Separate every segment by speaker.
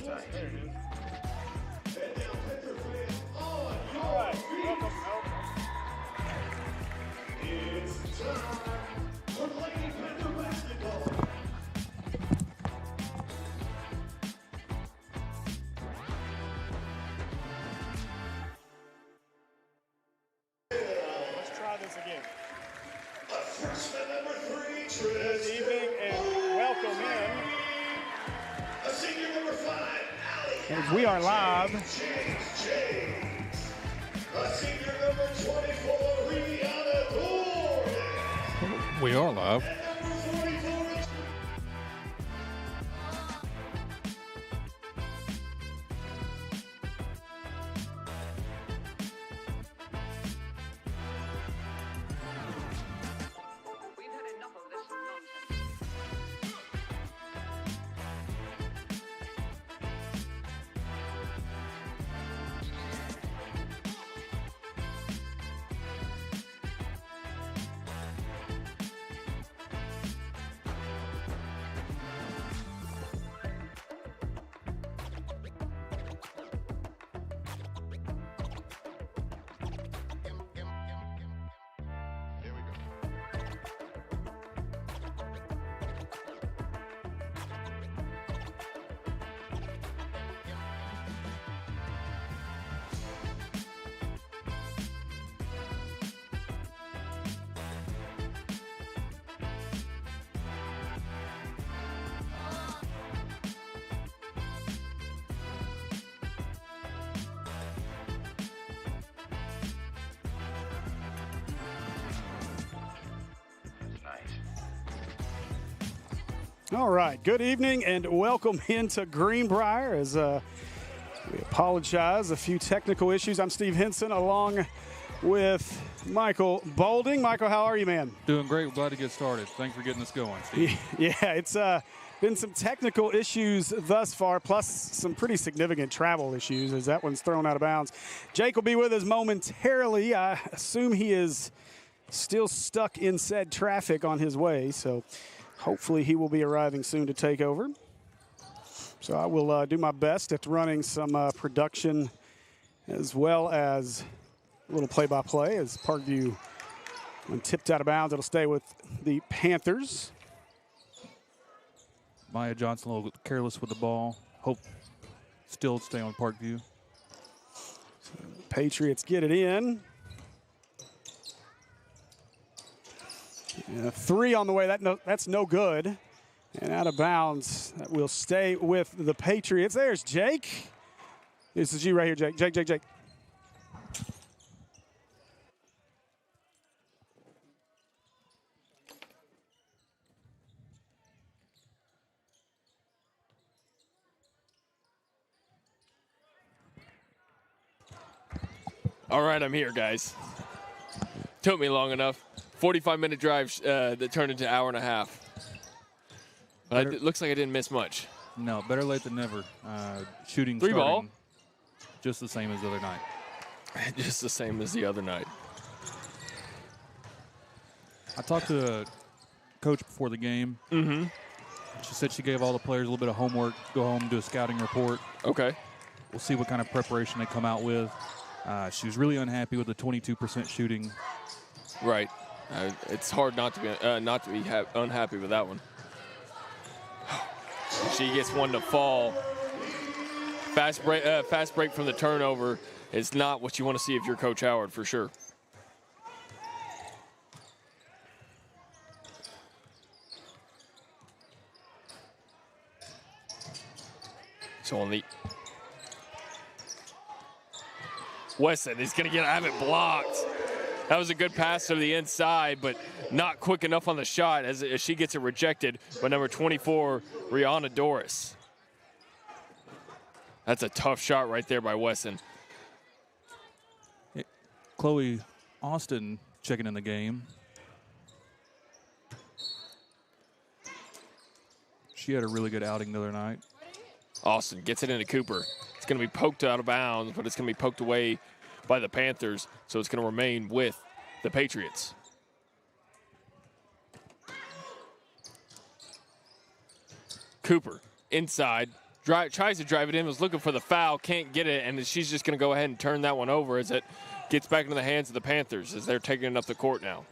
Speaker 1: All right, welcome.
Speaker 2: It's time for Lady Panther basketball.
Speaker 1: Let's try this again.
Speaker 2: Freshman number 3,
Speaker 1: Good evening and welcome in.
Speaker 2: A senior number 5, Allie.
Speaker 1: As we are live.
Speaker 2: James. A senior number 24, Rihanna Gordon.
Speaker 3: We are live.
Speaker 2: And number 44 is
Speaker 4: We've had enough of this nonsense.
Speaker 1: All right, good evening and welcome into Greenbrier. As we apologize, a few technical issues. I'm Steve Henson along with Michael Bolding. Michael, how are you, man?
Speaker 3: Doing great. We're glad to get started. Thanks for getting us going, Steve.
Speaker 1: Yeah, it's been some technical issues thus far, plus some pretty significant travel issues as that one's thrown out of bounds. Jake will be with us momentarily. I assume he is still stuck in said traffic on his way, so hopefully he will be arriving soon to take over. So I will do my best at running some production as well as a little play-by-play as Parkview, when tipped out of bounds, it'll stay with the Panthers.
Speaker 3: Maya Johnson a little careless with the ball. Hope still stay on Parkview.
Speaker 1: Patriots get it in. Yeah, 3 on the way. That's no good. And out of bounds. That will stay with the Patriots. There's Jake. This is you right here, Jake. Jake.
Speaker 5: All right, I'm here, guys. Took me long enough. 45-minute drive that turned into an hour and a half. But it looks like I didn't miss much.
Speaker 3: No, better late than never. Shooting
Speaker 5: 3 ball.
Speaker 3: starting just the same as the other night.
Speaker 5: Just the same as the other night.
Speaker 3: I talked to the coach before the game.
Speaker 5: Mm-hmm.
Speaker 3: She said she gave all the players a little bit of homework, go home, do a scouting report.
Speaker 5: Okay.
Speaker 3: We'll see what kind of preparation they come out with. She was really unhappy with the 22% shooting.
Speaker 5: Right. It's hard not to be unhappy with that one. She gets one to fall. Fast break from the turnover is not what you want to see if you're Coach Howard, for sure. So on the Wesson is going to have it blocked. That was a good pass to the inside, but not quick enough on the shot as she gets it rejected by number 24, Rihanna Doris. That's a tough shot right there by Wesson.
Speaker 3: Chloe Austin checking in the game. She had a really good outing the other night.
Speaker 5: Austin gets it into Cooper. It's going to be poked out of bounds, but it's going to be poked away by the Panthers, so it's going to remain with the Patriots. Cooper inside, tries to drive it in, was looking for the foul, can't get it, and she's just going to go ahead and turn that one over as it gets back into the hands of the Panthers as they're taking it up the court now.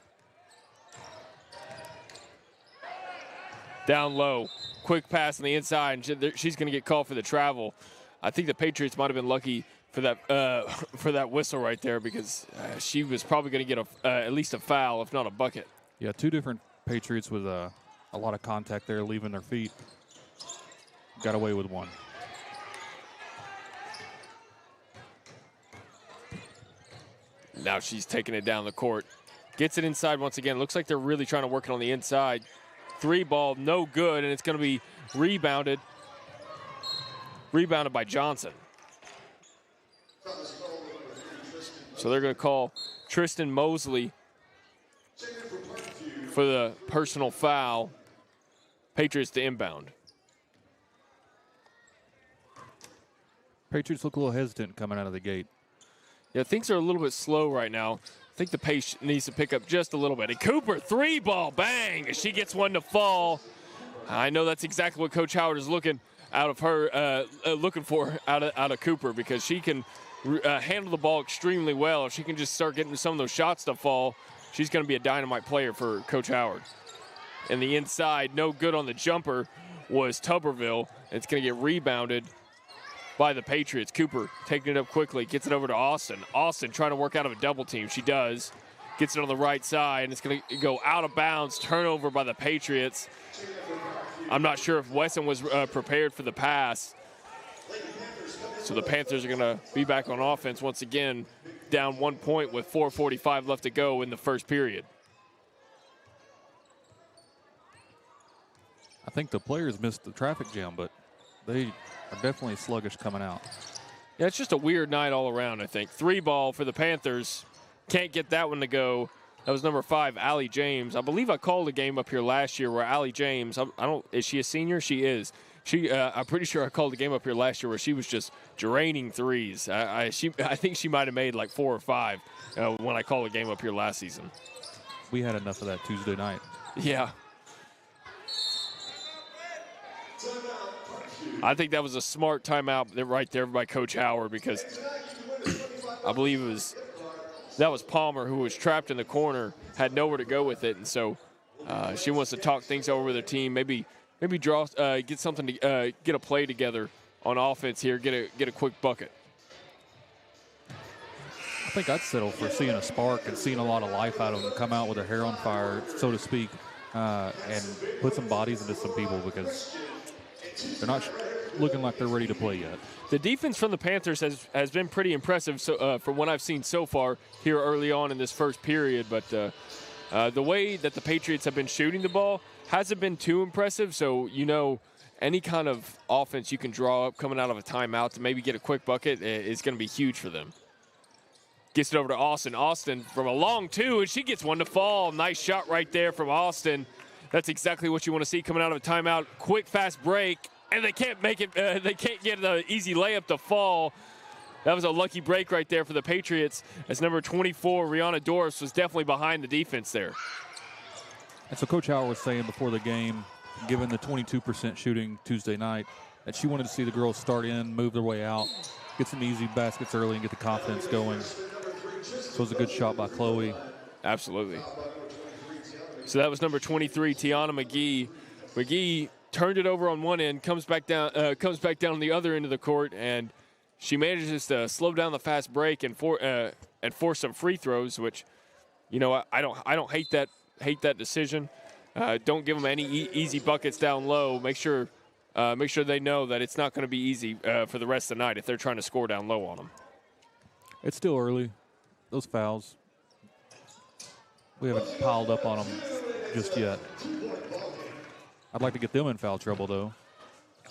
Speaker 5: Down low, quick pass on the inside, and she's going to get called for the travel. I think the Patriots might have been lucky for that whistle right there because she was probably going to get at least a foul, if not a bucket.
Speaker 3: Yeah, two different Patriots with a lot of contact there, leaving their feet. Got away with one.
Speaker 5: Now she's taking it down the court. Gets it inside once again. Looks like they're really trying to work it on the inside. 3 ball, no good, and it's going to be rebounded. Rebounded by Johnson. So they're going to call Tristan Mosley for the personal foul. Patriots to inbound.
Speaker 3: Patriots look a little hesitant coming out of the gate.
Speaker 5: Yeah, things are a little bit slow right now. I think the pace needs to pick up just a little bit. And Cooper, 3 ball, bang! She gets one to fall. I know that's exactly what Coach Howard is looking out of her, looking for out of Cooper, because she can handle the ball extremely well. If she can just start getting some of those shots to fall, she's going to be a dynamite player for Coach Howard. And the inside, no good on the jumper, was Tuberville. It's going to get rebounded by the Patriots. Cooper taking it up quickly, gets it over to Austin. Austin trying to work out of a double team. She does. Gets it on the right side, and it's going to go out of bounds. Turnover by the Patriots. I'm not sure if Wesson was prepared for the pass. So the Panthers are going to be back on offense once again, down 1 point with 4:45 left to go in the first period.
Speaker 3: I think the players missed the traffic jam, but they are definitely sluggish coming out.
Speaker 5: Yeah, it's just a weird night all around, I think. 3 ball for the Panthers. Can't get that one to go. That was number 5, Allie James. I believe I called a game up here last year where Allie James, is she a senior? She is. I'm pretty sure I called a game up here last year where she was just draining threes. I think she might have made like 4 or 5 when I called a game up here last season.
Speaker 3: We had enough of that Tuesday night.
Speaker 5: Yeah. I think that was a smart timeout right there by Coach Howard, because I believe that was Palmer who was trapped in the corner, had nowhere to go with it, and so she wants to talk things over with her team, maybe draw, get something to get a play together on offense here, get a quick bucket.
Speaker 3: I think I'd settle for seeing a spark and seeing a lot of life out of them, come out with their hair on fire, so to speak, and put some bodies into some people, because they're not looking like they're ready to play yet.
Speaker 5: The defense from the Panthers has been pretty impressive from what I've seen so far here early on in this first period. But the way that the Patriots have been shooting the ball hasn't been too impressive. So, any kind of offense you can draw up coming out of a timeout to maybe get a quick bucket is going to be huge for them. Gets it over to Austin. Austin from a long 2, and she gets one to fall. Nice shot right there from Austin. That's exactly what you want to see coming out of a timeout. Quick, fast break, and they can't make it. They can't get the easy layup to fall. That was a lucky break right there for the Patriots, as number 24, Rihanna Doris, was definitely behind the defense there.
Speaker 3: And so Coach Howard was saying before the game, given the 22% shooting Tuesday night, that she wanted to see the girls start in, move their way out, get some easy baskets early, and get the confidence going. So it was a good shot by Chloe.
Speaker 5: Absolutely. So that was number 23, Tiana McGee. McGee turned it over on one end, comes back down on the other end of the court, and she manages to slow down the fast break and force some free throws, which, I don't hate that decision. Don't give them any easy buckets down low. Make sure they know that it's not going to be easy for the rest of the night if they're trying to score down low on them.
Speaker 3: It's still early. Those fouls, we haven't piled up on them just yet. I'd like to get them in foul trouble, though.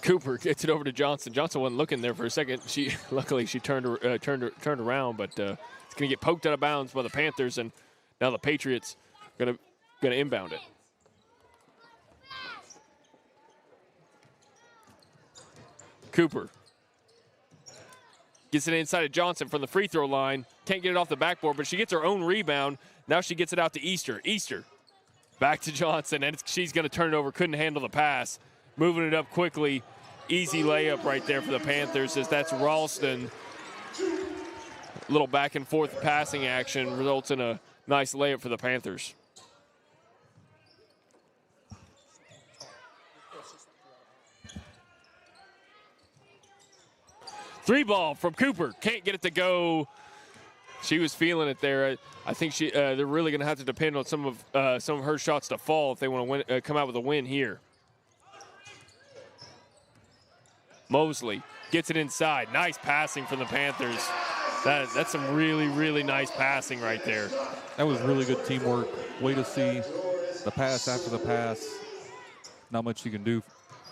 Speaker 5: Cooper gets it over to Johnson. Johnson wasn't looking there for a second. Luckily she turned around, but it's going to get poked out of bounds by the Panthers, and now the Patriots going to inbound it. Cooper gets it inside of Johnson from the free throw line. Can't get it off the backboard, but she gets her own rebound. Now she gets it out to Easter. Easter back to Johnson, and she's going to turn it over. Couldn't handle the pass. Moving it up quickly easy layup right there for the Panthers, as that's Ralston. A little back and forth passing action results in a nice layup for the Panthers. Three ball from Cooper. Can't get it to go. She was feeling it there. I think they're really going to have to depend on some of her shots to fall if they want to come out with a win here. Mosley gets it inside. Nice passing from the Panthers. That's some really, really nice passing right there.
Speaker 3: That was really good teamwork. Way to see the pass after the pass. Not much you can do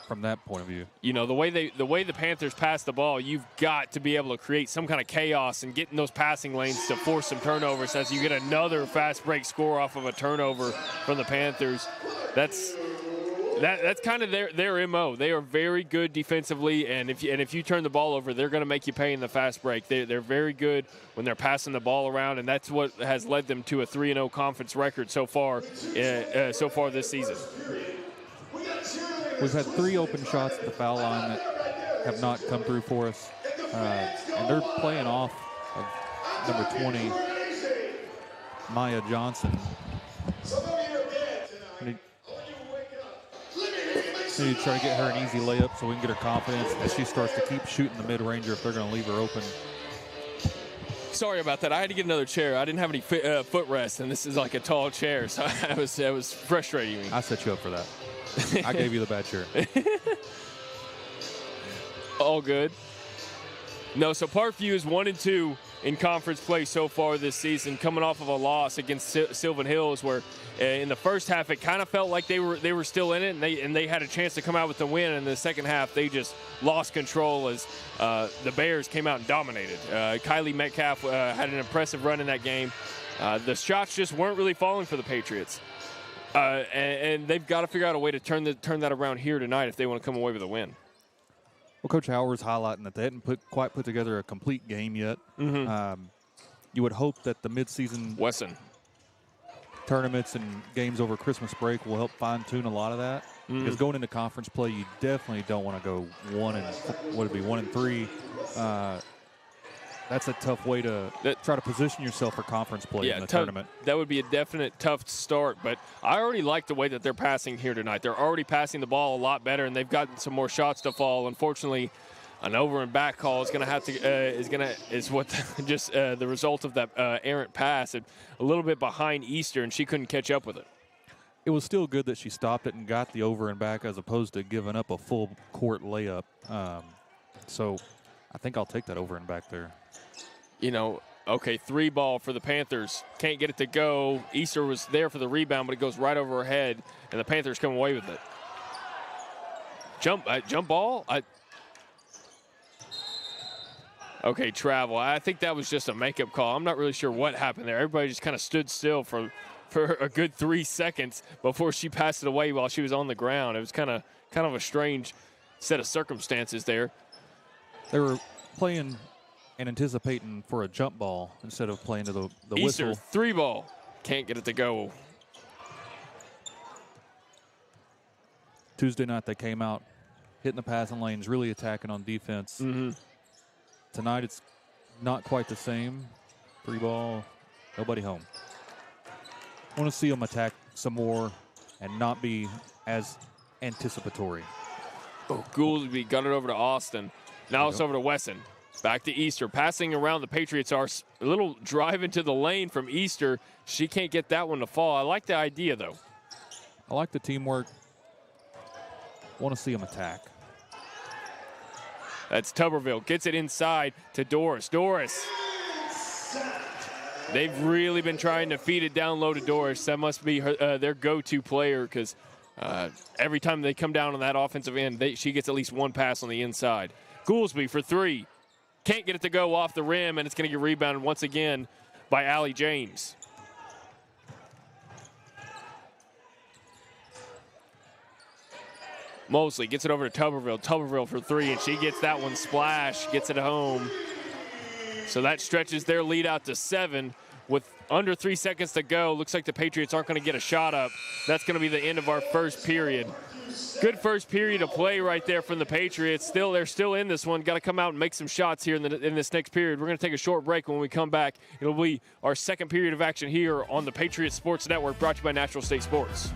Speaker 3: from that point of view.
Speaker 5: You know, the way the Panthers pass the ball, you've got to be able to create some kind of chaos and get in those passing lanes to force some turnovers as you get another fast break score off of a turnover from the Panthers. That's kind of their MO. They are very good defensively, and if you turn the ball over, they're going to make you pay in the fast break. They're very good when they're passing the ball around, and that's what has led them to a 3-0 conference record so far this season.
Speaker 3: We've had 3 open shots at the foul line that have not come through for us, and they're playing off of number 20, Maya Johnson. Need to try to get her an easy layup so we can get her confidence as she starts to keep shooting the mid-ranger if they're going to leave her open.
Speaker 5: Sorry about that. I had to get another chair. I didn't have any footrest, and this is like a tall chair, so that was frustrating me.
Speaker 3: I set you up for that. I gave you the bad chair.
Speaker 5: All good. No, so Parkview is 1-2 in conference play so far this season, coming off of a loss against Sylvan Hills, where in the first half it kind of felt like they were still in it, and they had a chance to come out with the win. And in the second half, they just lost control as the Bears came out and dominated. Kylie Metcalf had an impressive run in that game. The shots just weren't really falling for the Patriots. And they've got to figure out a way to turn that around here tonight if they want to come away with a win.
Speaker 3: Well, Coach Howard's highlighting that they hadn't quite put together a complete game yet. Mm-hmm. You would hope that the midseason tournaments and games over Christmas break will help fine-tune a lot of that. Mm-hmm. Because going into conference play, you definitely don't want to go 1-3. That's a tough way to try to position yourself for conference play in the tournament. That
Speaker 5: would be a definite tough start, but I already like the way that they're passing here tonight. They're already passing the ball a lot better, and they've gotten some more shots to fall. Unfortunately, an over and back call is going to have to the result of that errant pass. A little bit behind Easter, and she couldn't catch up with it.
Speaker 3: It was still good that she stopped it and got the over and back as opposed to giving up a full court layup. So I think I'll take that over and back there.
Speaker 5: You know, okay, 3 ball for the Panthers. Can't get it to go. Easter was there for the rebound, but it goes right over her head, and the Panthers come away with it. Jump ball? Okay, travel. I think that was just a makeup call. I'm not really sure what happened there. Everybody just kind of stood still for a good 3 seconds before she passed it away while she was on the ground. It was kind of a strange set of circumstances there.
Speaker 3: They were playing and anticipating for a jump ball instead of playing to the
Speaker 5: Easter,
Speaker 3: whistle.
Speaker 5: 3 ball. Can't get it to go.
Speaker 3: Tuesday night they came out, hitting the passing lanes, really attacking on defense.
Speaker 5: Mm-hmm.
Speaker 3: Tonight it's not quite the same. 3 ball, nobody home. I want to see them attack some more and not be as anticipatory.
Speaker 5: Oh, Goolsby got it over to Austin. Now it's over to Wesson. Back to Easter. Passing around, the Patriots are a little drive into the lane from Easter. She can't get that one to fall. I like the idea, though.
Speaker 3: I like the teamwork. Want to see them attack.
Speaker 5: That's Tuberville. Gets it inside to Doris. Doris. They've really been trying to feed it down low to Doris. That must be their go-to player because every time they come down on that offensive end, she gets at least 1 pass on the inside. Goolsby for 3. Can't get it to go off the rim, and it's going to get rebounded once again by Allie James. Mosley gets it over to Tuberville. Tuberville for 3, and she gets that one splash, gets it home. So that stretches their lead out to 7 with Under 3 seconds to go. Looks like the Patriots aren't going to get a shot up. That's going to be the end of our first period. Good first period of play right there from the Patriots. They're still in this one. Got to come out and make some shots here in this next period. We're going to take a short break. When we come back, it'll be our second period of action here on the Patriots Sports Network, brought to you by Natural State Sports.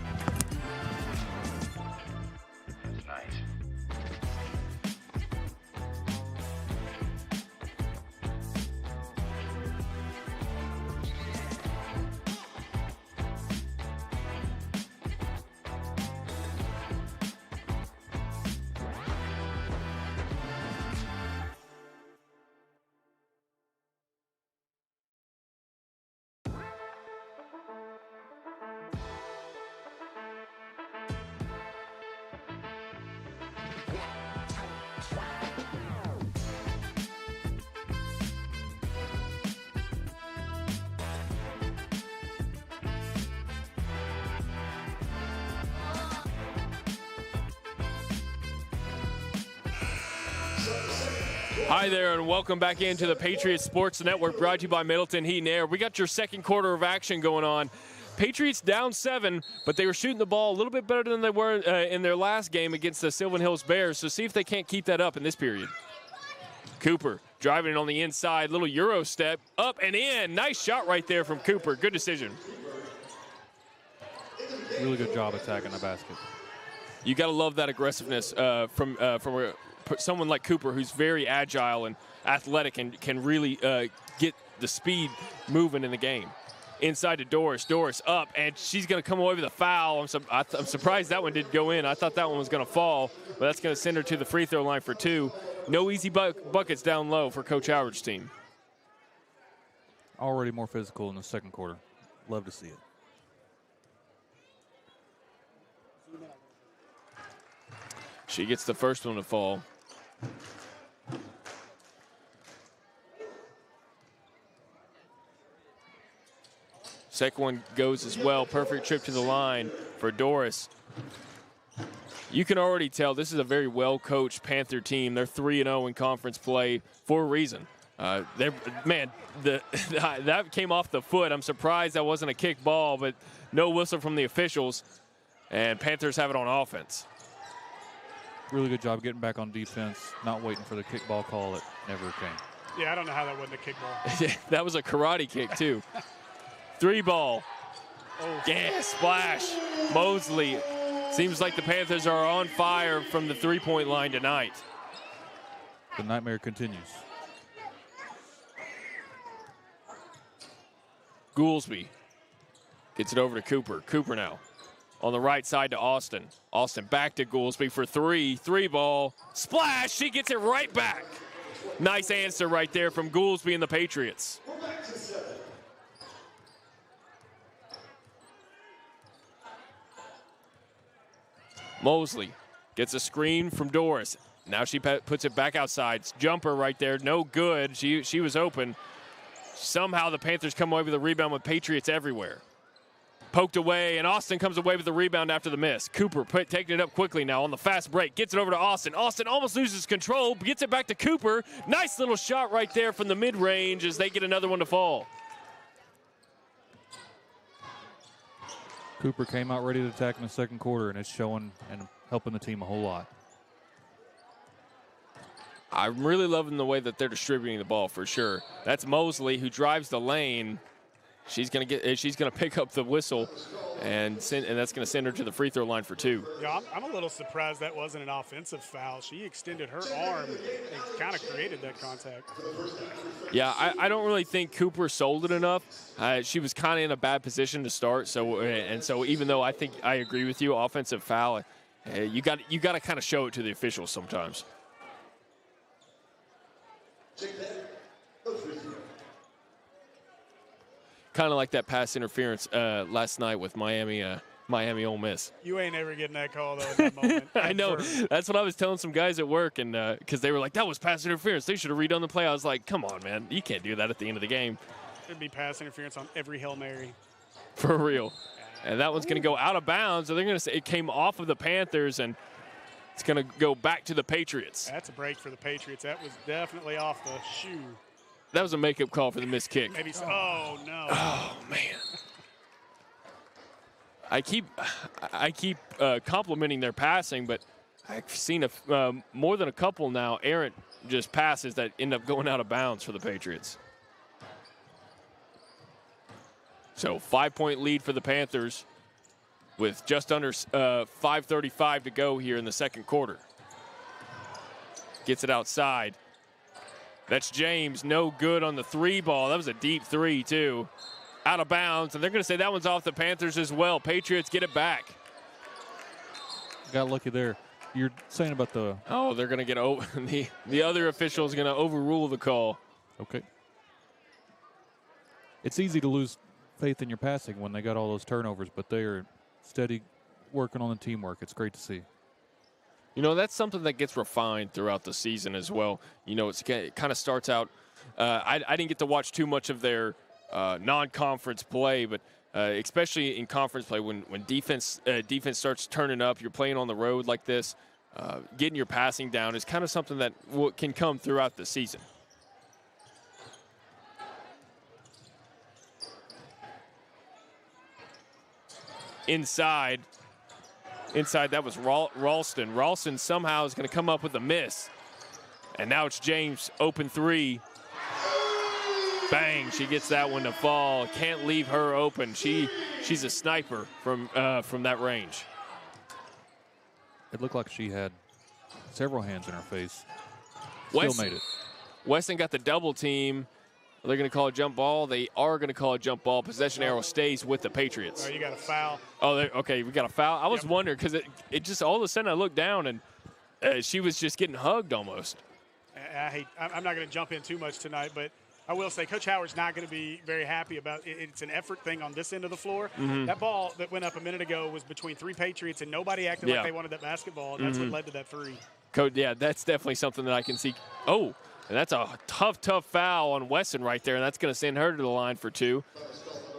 Speaker 5: Hi there, and welcome back into the Patriots Sports Network, brought to you by Middleton Heat and Air. We got your second quarter of action going on. Patriots down 7, but they were shooting the ball a little bit better than they were in their last game against the Sylvan Hills Bears, so see if they can't keep that up in this period. Cooper driving it on the inside, little Euro step, up and in. Nice shot right there from Cooper. Good decision.
Speaker 3: Really good job attacking the basket.
Speaker 5: You got to love that aggressiveness from someone like Cooper, who's very agile and athletic and can really get the speed moving in the game. Inside to Doris. Doris up, and she's going to come away with a foul. I'm surprised that one didn't go in. I thought that one was going to fall, but that's going to send her to the free throw line for 2. No easy buckets down low for Coach Howard's team.
Speaker 3: Already more physical in the second quarter. Love to see it.
Speaker 5: She gets the first one to fall. Second one goes as well. Perfect trip to the line for Doris. You can already tell this is a very well-coached Panther team. They're 3-0 in conference play for a reason. That came off the foot. I'm surprised that wasn't a kick ball, but no whistle from the officials. And Panthers have it on offense.
Speaker 3: Really good job getting back on defense, not waiting for the kickball call. It never came.
Speaker 1: Yeah, I don't know how that wasn't a kickball.
Speaker 5: That was a karate kick, too. 3 ball.
Speaker 1: Oh.
Speaker 5: Yeah, splash. Mosley. Seems like the Panthers are on fire from the three-point line tonight.
Speaker 3: The nightmare continues.
Speaker 5: Goolsby gets it over to Cooper. Cooper now. On the right side to Austin. Austin back to Goolsby for 3. 3 ball. Splash! She gets it right back. Nice answer right there from Goolsby and the Patriots. Mosley gets a screen from Doris. Now she puts it back outside. Jumper right there. No good. She was open. Somehow the Panthers come away with a rebound with Patriots everywhere. Poked away, and Austin comes away with the rebound after the miss. Cooper taking it up quickly now on the fast break. Gets it over to Austin. Austin almost loses control, gets it back to Cooper. Nice little shot right there from the mid-range as they get another one to fall.
Speaker 3: Cooper came out ready to attack in the second quarter, and it's showing and helping the team a whole lot.
Speaker 5: I'm really loving the way that they're distributing the ball for sure. That's Mosley who drives the lane. She's gonna pick up the whistle, and that's gonna send her to the free throw line for 2.
Speaker 1: Yeah, I'm a little surprised that wasn't an offensive foul. She extended her arm and kind of created that contact.
Speaker 5: Yeah, I don't really think Cooper sold it enough. She was kind of in a bad position to start. So even though I think I agree with you, offensive foul, you got to kind of show it to the officials sometimes. Kind of like that pass interference last night with Miami Ole Miss.
Speaker 1: You ain't ever getting that call, though, in that moment.
Speaker 5: I know. That's what I was telling some guys at work, and because they were like, that was pass interference. They should have redone the play. I was like, come on, man. You can't do that at the end of the game.
Speaker 1: There'd be pass interference on every Hail Mary.
Speaker 5: For real. And that one's going to go out of bounds. So they're going to say it came off of the Panthers, and it's going to go back to the Patriots.
Speaker 1: That's a break for the Patriots. That was definitely off the shoe.
Speaker 5: That was a makeup call for the missed kick.
Speaker 1: Maybe so. Oh, no.
Speaker 5: Oh, man. I keep complimenting their passing, but I've seen more than a couple now errant just passes that end up going out of bounds for the Patriots. So 5-point lead for the Panthers with just under 5:35 to go here in the second quarter. Gets it outside. That's James, no good on the 3 ball. That was a deep 3 too. Out of bounds, and they're going to say that one's off the Panthers as well. Patriots get it back.
Speaker 3: Got lucky there. You're saying about the...
Speaker 5: Oh, they're going to get over. The other official is going to overrule the call.
Speaker 3: Okay. It's easy to lose faith in your passing when they got all those turnovers, but they are steady working on the teamwork. It's great to see.
Speaker 5: You know, that's something that gets refined throughout the season as well. You know, it kind of starts out. I didn't get to watch too much of their non-conference play, but especially in conference play, when defense starts turning up, you're playing on the road like this, getting your passing down is kind of something that can come throughout the season. Inside, that was Ralston. Ralston somehow is going to come up with a miss. And now it's James, open 3. Bang, she gets that one to fall. Can't leave her open. She's a sniper from that range.
Speaker 3: It looked like she had several hands in her face.
Speaker 5: Still
Speaker 3: made it.
Speaker 5: Weston got the double team. They're going to call a jump ball. They are going to call a jump ball. Possession arrow stays with the Patriots.
Speaker 1: Oh, you got a foul.
Speaker 5: Oh, okay, we got a foul. I was wondering because it just all of a sudden I looked down and she was just getting hugged almost.
Speaker 1: I'm not going to jump in too much tonight, but I will say Coach Howard's not going to be very happy about it. It's an effort thing on this end of the floor. Mm-hmm. That ball that went up a minute ago was between 3 Patriots, and nobody acted like they wanted that basketball. And that's what led to that 3.
Speaker 5: Coach, yeah, that's definitely something that I can see. Oh, and that's a tough foul on Weston right there, and that's going to send her to the line for 2.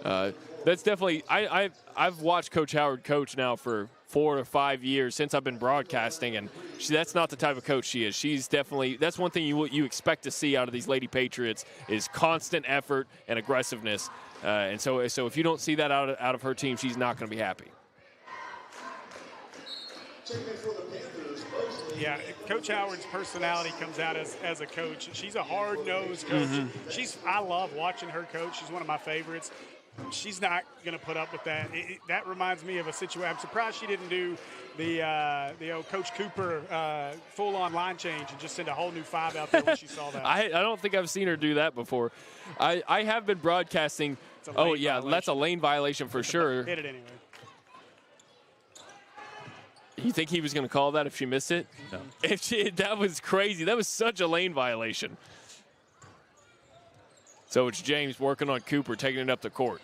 Speaker 5: That's definitely I've watched Coach Howard coach now for 4 to 5 years since I've been broadcasting, and that's not the type of coach she is. She's definitely, that's one thing you expect to see out of these Lady Patriots is constant effort and aggressiveness. And so if you don't see that out of her team, she's not going to be happy.
Speaker 1: Yeah, Coach Howard's personality comes out as a coach. She's a hard-nosed coach. Mm-hmm. I love watching her coach. She's one of my favorites. She's not going to put up with that. That reminds me of a situation. I'm surprised she didn't do the old Coach Cooper full-on line change and just send a whole new 5 out there when she saw that.
Speaker 5: I don't think I've seen her do that before. I have been broadcasting. Oh, yeah, violation. That's a lane violation for sure.
Speaker 1: Hit it anyway.
Speaker 5: You think he was going to call that if she missed it?
Speaker 3: No.
Speaker 5: That was crazy. That was such a lane violation. So it's James working on Cooper, taking it up the court.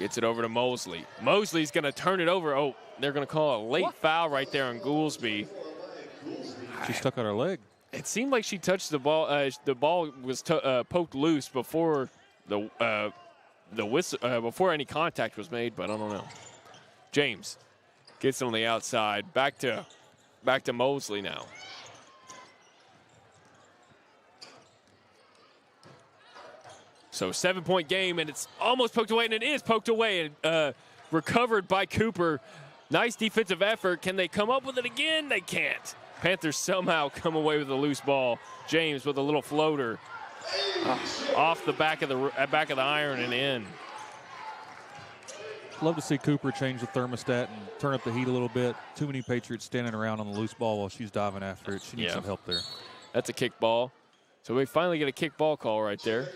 Speaker 5: Gets it over to Mosley. Mosley's going to turn it over. Oh, they're going to call a late foul right there on Goolsby.
Speaker 3: She stuck out her leg.
Speaker 5: It seemed like she touched the ball. The ball was poked loose before the whistle, before any contact was made, but I don't know. James gets it on the outside. Back to Mosley now. So 7-point game, and it's almost poked away, and it is poked away and recovered by Cooper. Nice defensive effort. Can they come up with it again? They can't. Panthers somehow come away with a loose ball. James with a little floater off the back of the iron and in.
Speaker 3: Love to see Cooper change the thermostat and turn up the heat a little bit. Too many Patriots standing around on the loose ball while she's diving after it. She needs some help there.
Speaker 5: That's a kick ball. So we finally get a kick ball call right there.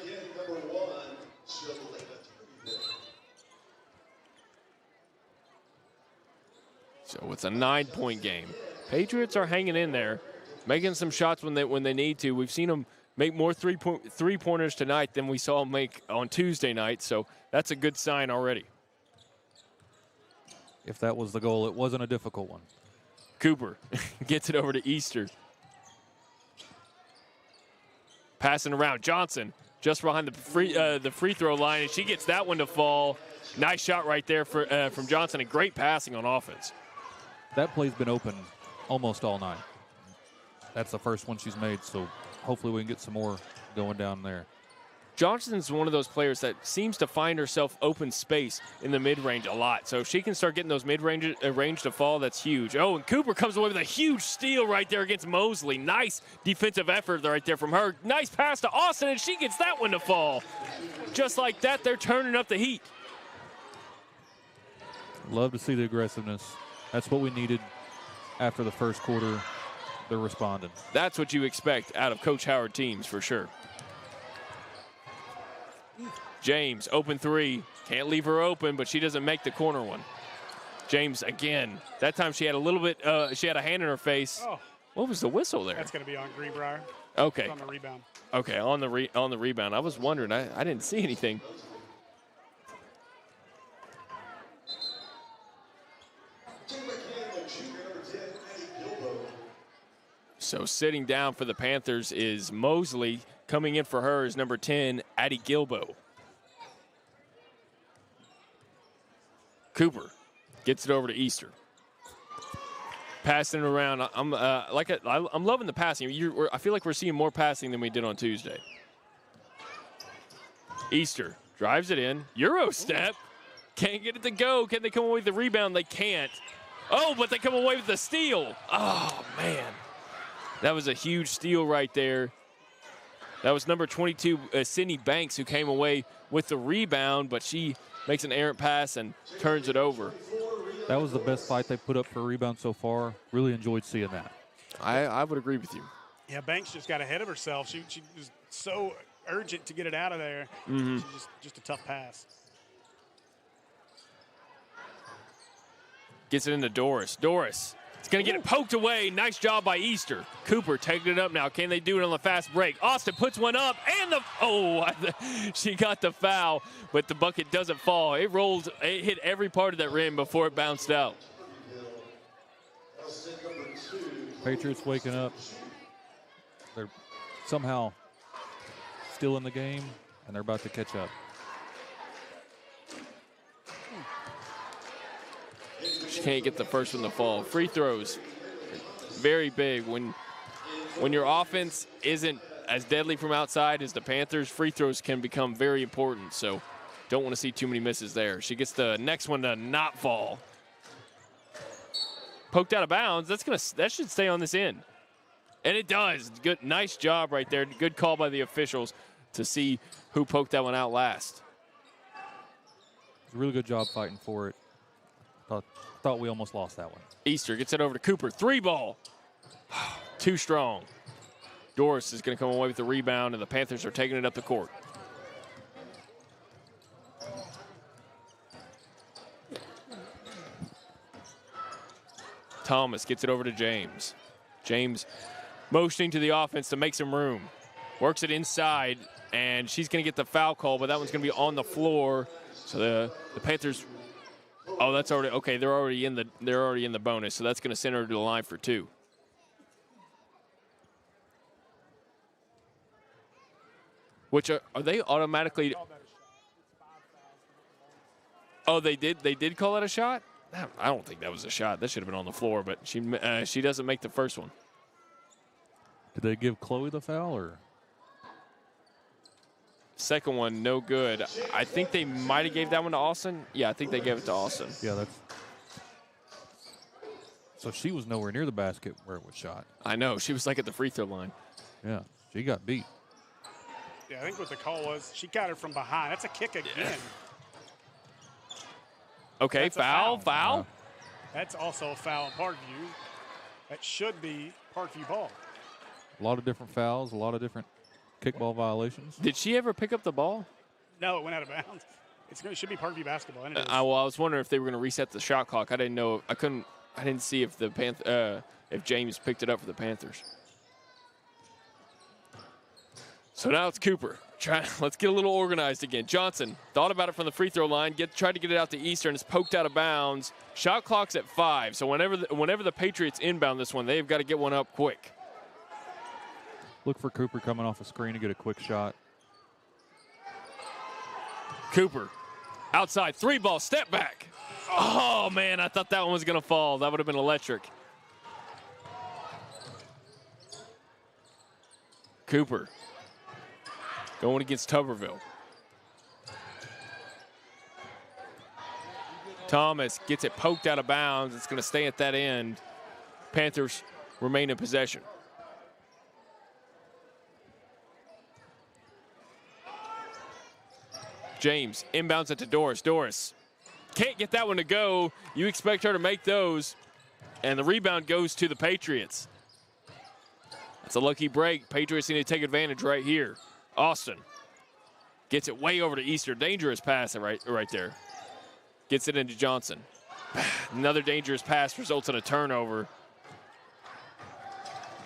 Speaker 5: So it's a 9-point game. Patriots are hanging in there, making some shots when they need to. We've seen them make more three-pointers tonight than we saw them make on Tuesday night, so that's a good sign already.
Speaker 3: If that was the goal, it wasn't a difficult one.
Speaker 5: Cooper gets it over to Easter. Passing around. Johnson just behind the free throw line, and she gets that one to fall. Nice shot right there from Johnson, and great passing on offense.
Speaker 3: That play's been open almost all night. That's the first one she's made, so hopefully we can get some more going down there.
Speaker 5: Johnson's one of those players that seems to find herself open space in the mid-range a lot. So if she can start getting those mid-range range to fall, that's huge. Oh, and Cooper comes away with a huge steal right there against Mosley. Nice defensive effort right there from her. Nice pass to Austin, and she gets that one to fall. Just like that, they're turning up the heat.
Speaker 3: Love to see the aggressiveness. That's what we needed after the first quarter. They're responding.
Speaker 5: That's what you expect out of Coach Howard teams for sure. James, open three. Can't leave her open, but she doesn't make the corner one. James again. That time she had a little bit, she had a hand in her face.
Speaker 1: Oh.
Speaker 5: What was the whistle there?
Speaker 1: That's going to be on Greenbrier.
Speaker 5: Okay.
Speaker 1: It's on the rebound.
Speaker 5: Okay, on the rebound. I was wondering. I didn't see anything. So sitting down for the Panthers is Mosley. Coming in for her is number 10, Addie Gilbo. Cooper gets it over to Easter. Passing it around. I'm loving the passing. I feel like we're seeing more passing than we did on Tuesday. Easter drives it in. Euro step. Can't get it to go. Can they come away with the rebound? They can't. Oh, but they come away with the steal. Oh, man. That was a huge steal right there. That was number 22, Sydney Banks, who came away with the rebound, but she makes an errant pass and turns it over.
Speaker 3: That was the best fight they put up for a rebound so far. Really enjoyed seeing that.
Speaker 5: I would agree with you.
Speaker 1: Yeah, Banks just got ahead of herself. She was so urgent to get it out of there. Just a tough pass.
Speaker 5: Gets it into Doris. Doris. It's going to get it poked away. Nice job by Easter. Cooper taking it up now. Can they do it on the fast break? Austin puts one up, and she got the foul, but the bucket doesn't fall. It rolled. It hit every part of that rim before it bounced out.
Speaker 3: Patriots waking up. They're somehow still in the game, and they're about to catch up.
Speaker 5: She can't get the first one to fall. Free throws, very big. When your offense isn't as deadly from outside as the Panthers, free throws can become very important. So don't want to see too many misses there. She gets the next one to not fall. Poked out of bounds. That should stay on this end. And it does. Good, nice job right there. Good call by the officials to see who poked that one out last.
Speaker 3: Really good job fighting for it. Thought we almost lost that one.
Speaker 5: Easter gets it over to Cooper. 3 ball. Too strong. Doris is going to come away with the rebound, and the Panthers are taking it up the court. Thomas gets it over to James. James motioning to the offense to make some room. Works it inside, and she's going to get the foul call, but that one's going to be on the floor. So the Panthers. Oh, that's already okay. They're already in the bonus, so that's going to send her to the line for 2. Which are they automatically? Oh, they did call it a shot. I don't think that was a shot. That should have been on the floor, but she doesn't make the first one.
Speaker 3: Did they give Chloe the foul or?
Speaker 5: Second one, no good. I think they might have gave that one to Austin. Yeah, I think they gave it to Austin.
Speaker 3: Yeah, that's. So she was nowhere near the basket where it was shot.
Speaker 5: I know. She was like at the free throw line.
Speaker 3: Yeah, she got beat.
Speaker 1: Yeah, I think what the call was, she got her from behind. That's a kick again.
Speaker 5: Yeah. Okay,
Speaker 1: That's a
Speaker 5: foul.
Speaker 1: That's also a foul in Parkview. That should be Parkview ball.
Speaker 3: A lot of different fouls, a lot of different kickball violations.
Speaker 5: Did she ever pick up the ball?
Speaker 1: No, it went out of bounds. It should be Parkview basketball. And it is.
Speaker 5: I was wondering if they were going to reset the shot clock. I didn't know. I didn't see if if James picked it up for the Panthers. So now it's Cooper. Let's get a little organized again. Johnson thought about it from the free throw line. Tried to get it out to Eastern. It's poked out of bounds. Shot clock's at 5. So whenever the Patriots inbound this one, they've got to get one up quick.
Speaker 3: Look for Cooper coming off a screen to get a quick shot.
Speaker 5: Cooper, outside, 3 ball, step back. Oh, man, I thought that one was going to fall. That would have been electric. Cooper going against Tuberville. Thomas gets it poked out of bounds. It's going to stay at that end. Panthers remain in possession. James inbounds it to Doris. Doris can't get that one to go. You expect her to make those. And the rebound goes to the Patriots. It's a lucky break. Patriots need to take advantage right here. Austin gets it way over to Easter. Dangerous pass right there. Gets it into Johnson. Another dangerous pass results in a turnover.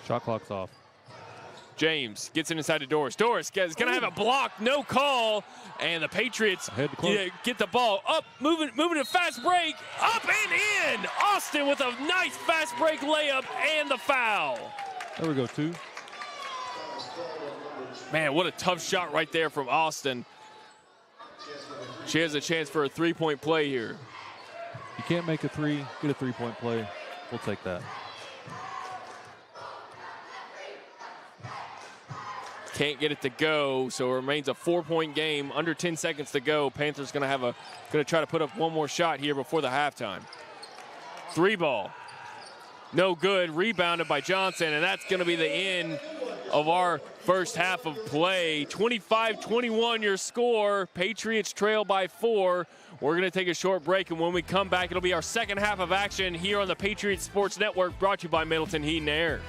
Speaker 3: Shot clock's off.
Speaker 5: James gets it inside to Doris. Doris is going to have a block, no call, and the Patriots get the ball up, moving to fast break, up and in. Austin with a nice fast break layup and the foul.
Speaker 3: There we go, 2.
Speaker 5: Man, what a tough shot right there from Austin. She has a chance for a three-point play here.
Speaker 3: You can't make a 3, get a 3-point play. We'll take that.
Speaker 5: Can't get it to go, so it remains a 4-point game. Under 10 seconds to go. Panthers going to try to put up one more shot here before the halftime. 3 ball. No good. Rebounded by Johnson, and that's going to be the end of our first half of play. 25-21 your score. Patriots trail by 4. We're going to take a short break, and when we come back, it'll be our second half of action here on the Patriots Sports Network, brought to you by Middleton Heat and Air.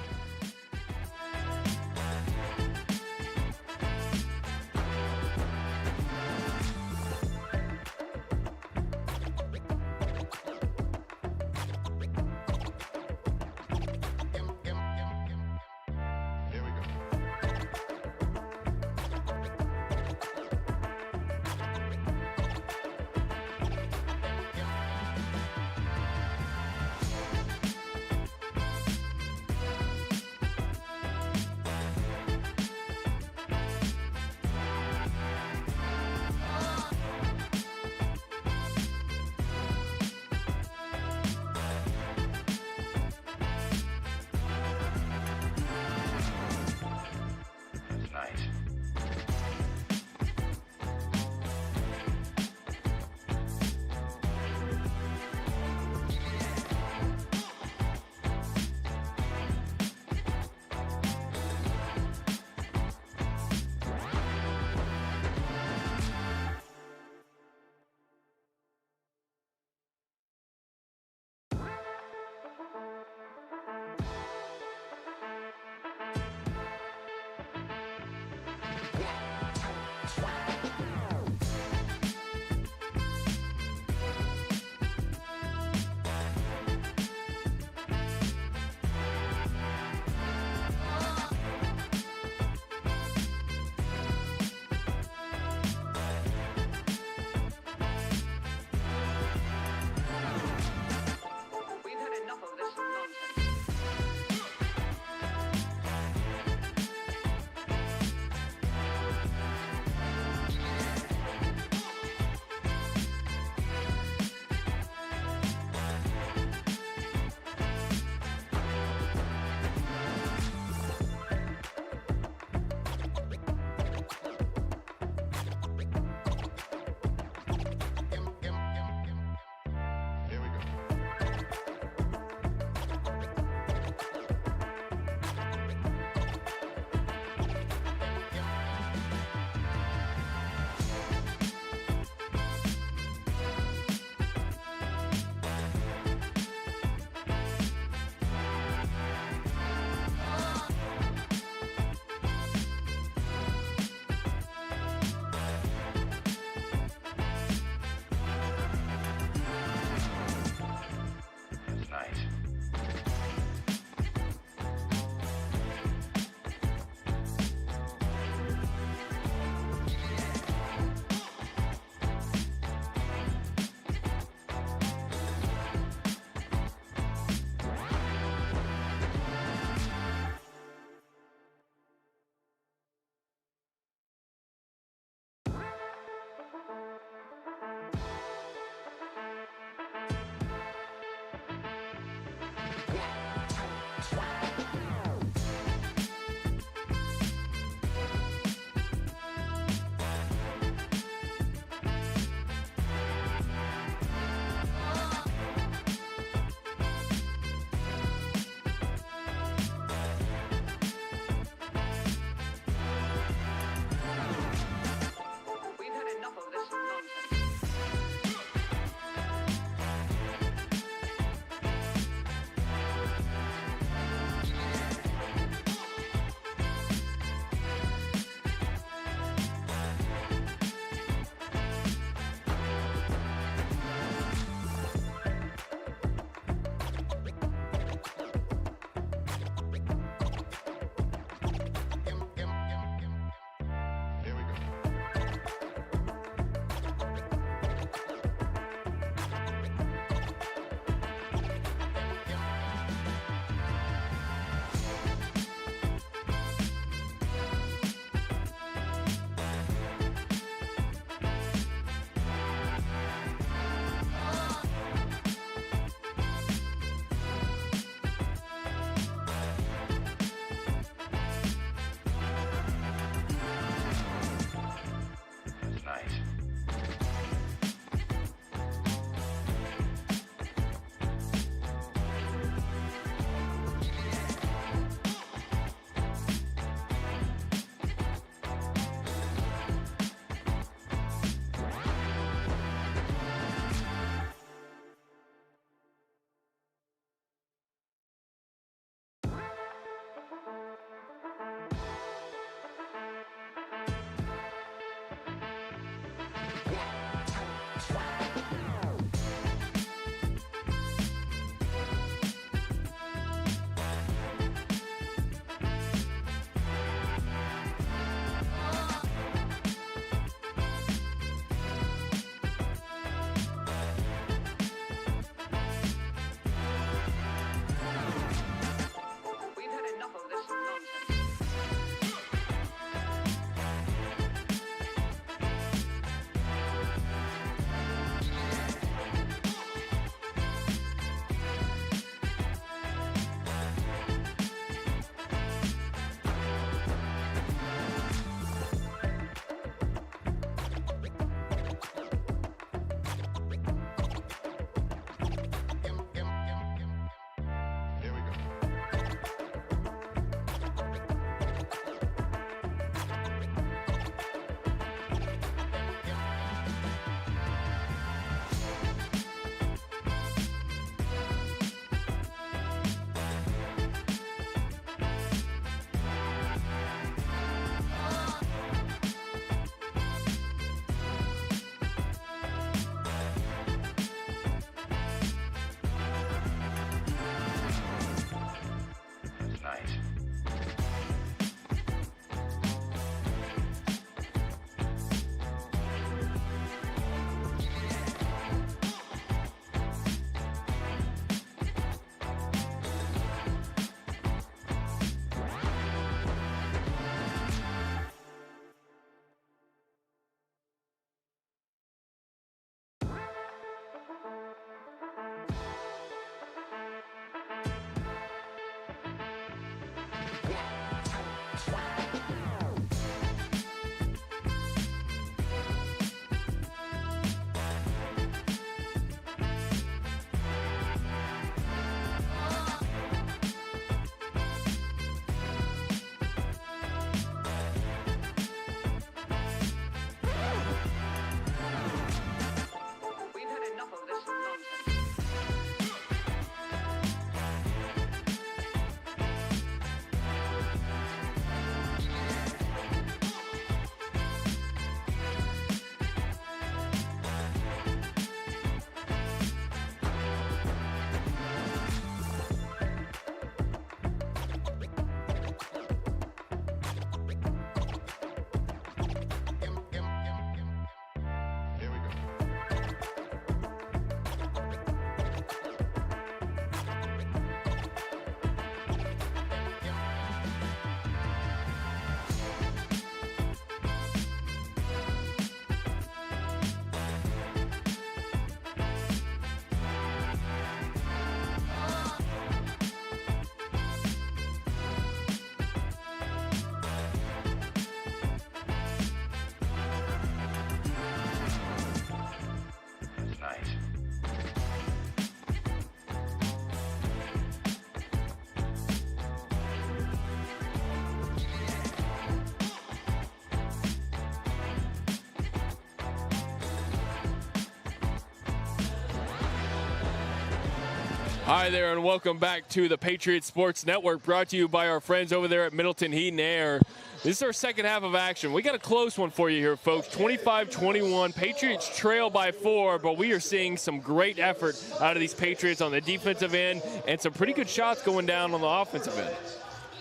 Speaker 5: Hi there, and welcome back to the Patriots Sports Network, brought to you by our friends over there at Middleton Heat and Air. This is our second half of action. We got a close one for you here, folks. 25-21. Patriots trail by 4, but we are seeing some great effort out of these Patriots on the defensive end and some pretty good shots going down on the offensive end.